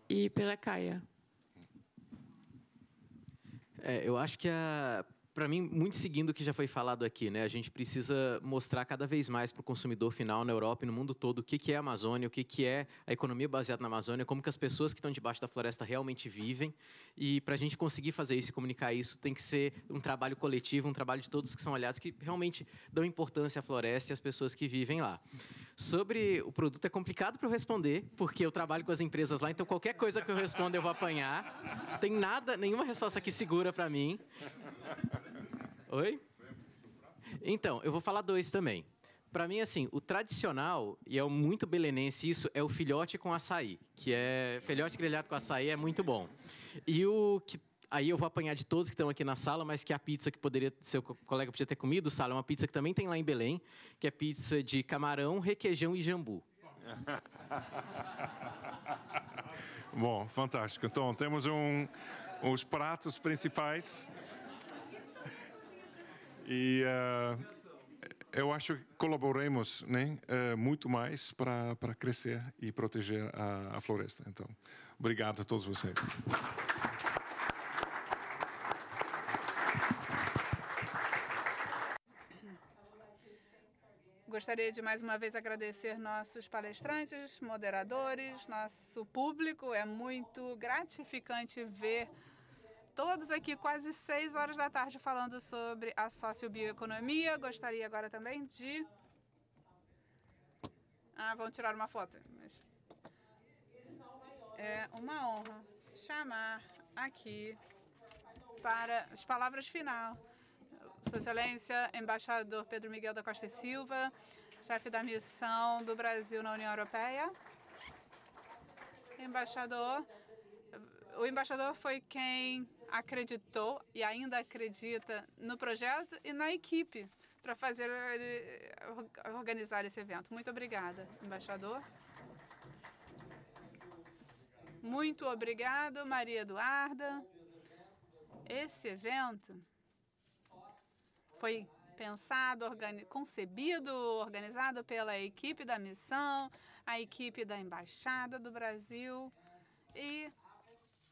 e piracaia. Eu acho que, para mim, muito seguindo o que já foi falado aqui, né? A gente precisa mostrar cada vez mais para o consumidor final na Europa e no mundo todo o que é a Amazônia, o que é a economia baseada na Amazônia, como que as pessoas que estão debaixo da floresta realmente vivem. E para a gente conseguir fazer isso e comunicar isso, tem que ser um trabalho coletivo, um trabalho de todos que são aliados, que realmente dão importância à floresta e às pessoas que vivem lá. Sobre o produto, é complicado para eu responder, porque eu trabalho com as empresas lá, então qualquer coisa que eu responda eu vou apanhar. Não tem nada, nenhuma resposta aqui segura para mim. Oi? Então, eu vou falar 2 também. Para mim, assim, o tradicional, e é muito belenense isso, é o filhote com açaí, que é filhote grelhado com açaí, é muito bom. E o que aí eu vou apanhar de todos que estão aqui na sala, mas que a pizza que seu colega podia ter comido, Sala, é uma pizza que também tem lá em Belém, que é pizza de camarão, requeijão e jambu. Bom, fantástico. Então, temos os pratos principais. E eu acho que colaboremos, né, muito mais para crescer e proteger a floresta. Então, obrigado a todos vocês. Gostaria de mais uma vez agradecer nossos palestrantes, moderadores, nosso público. É muito gratificante ver todos aqui quase 6 horas da tarde falando sobre a sociobioeconomia. Gostaria agora também de... vão tirar uma foto. Mas... é uma honra chamar aqui para as palavras finais Sua Excelência, embaixador Pedro Miguel da Costa e Silva, chefe da missão do Brasil na União Europeia. O embaixador foi quem acreditou e ainda acredita no projeto e na equipe para organizar esse evento. Muito obrigada, embaixador. Muito obrigado, Maria Eduarda. Esse evento foi pensado, concebido, organizado pela equipe da missão, a equipe da Embaixada do Brasil e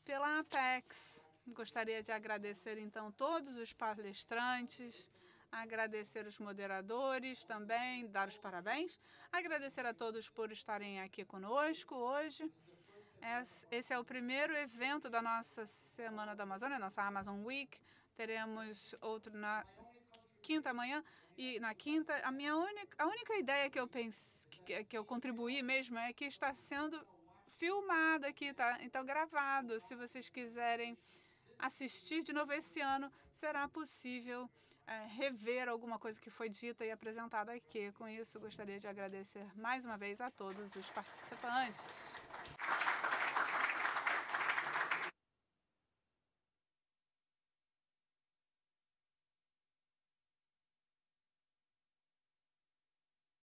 pela Apex. Gostaria de agradecer, então, todos os palestrantes, agradecer os moderadores também, dar os parabéns, agradecer a todos por estarem aqui conosco hoje. Esse é o primeiro evento da nossa Semana da Amazônia, nossa Amazon Week. Teremos outro na quinta manhã e na quinta. A única ideia que eu que eu contribuí mesmo é que está sendo filmado aqui, tá? Então gravado. Se vocês quiserem assistir de novo esse ano, será possível rever alguma coisa que foi dita e apresentada aqui. Com isso, gostaria de agradecer mais uma vez a todos os participantes.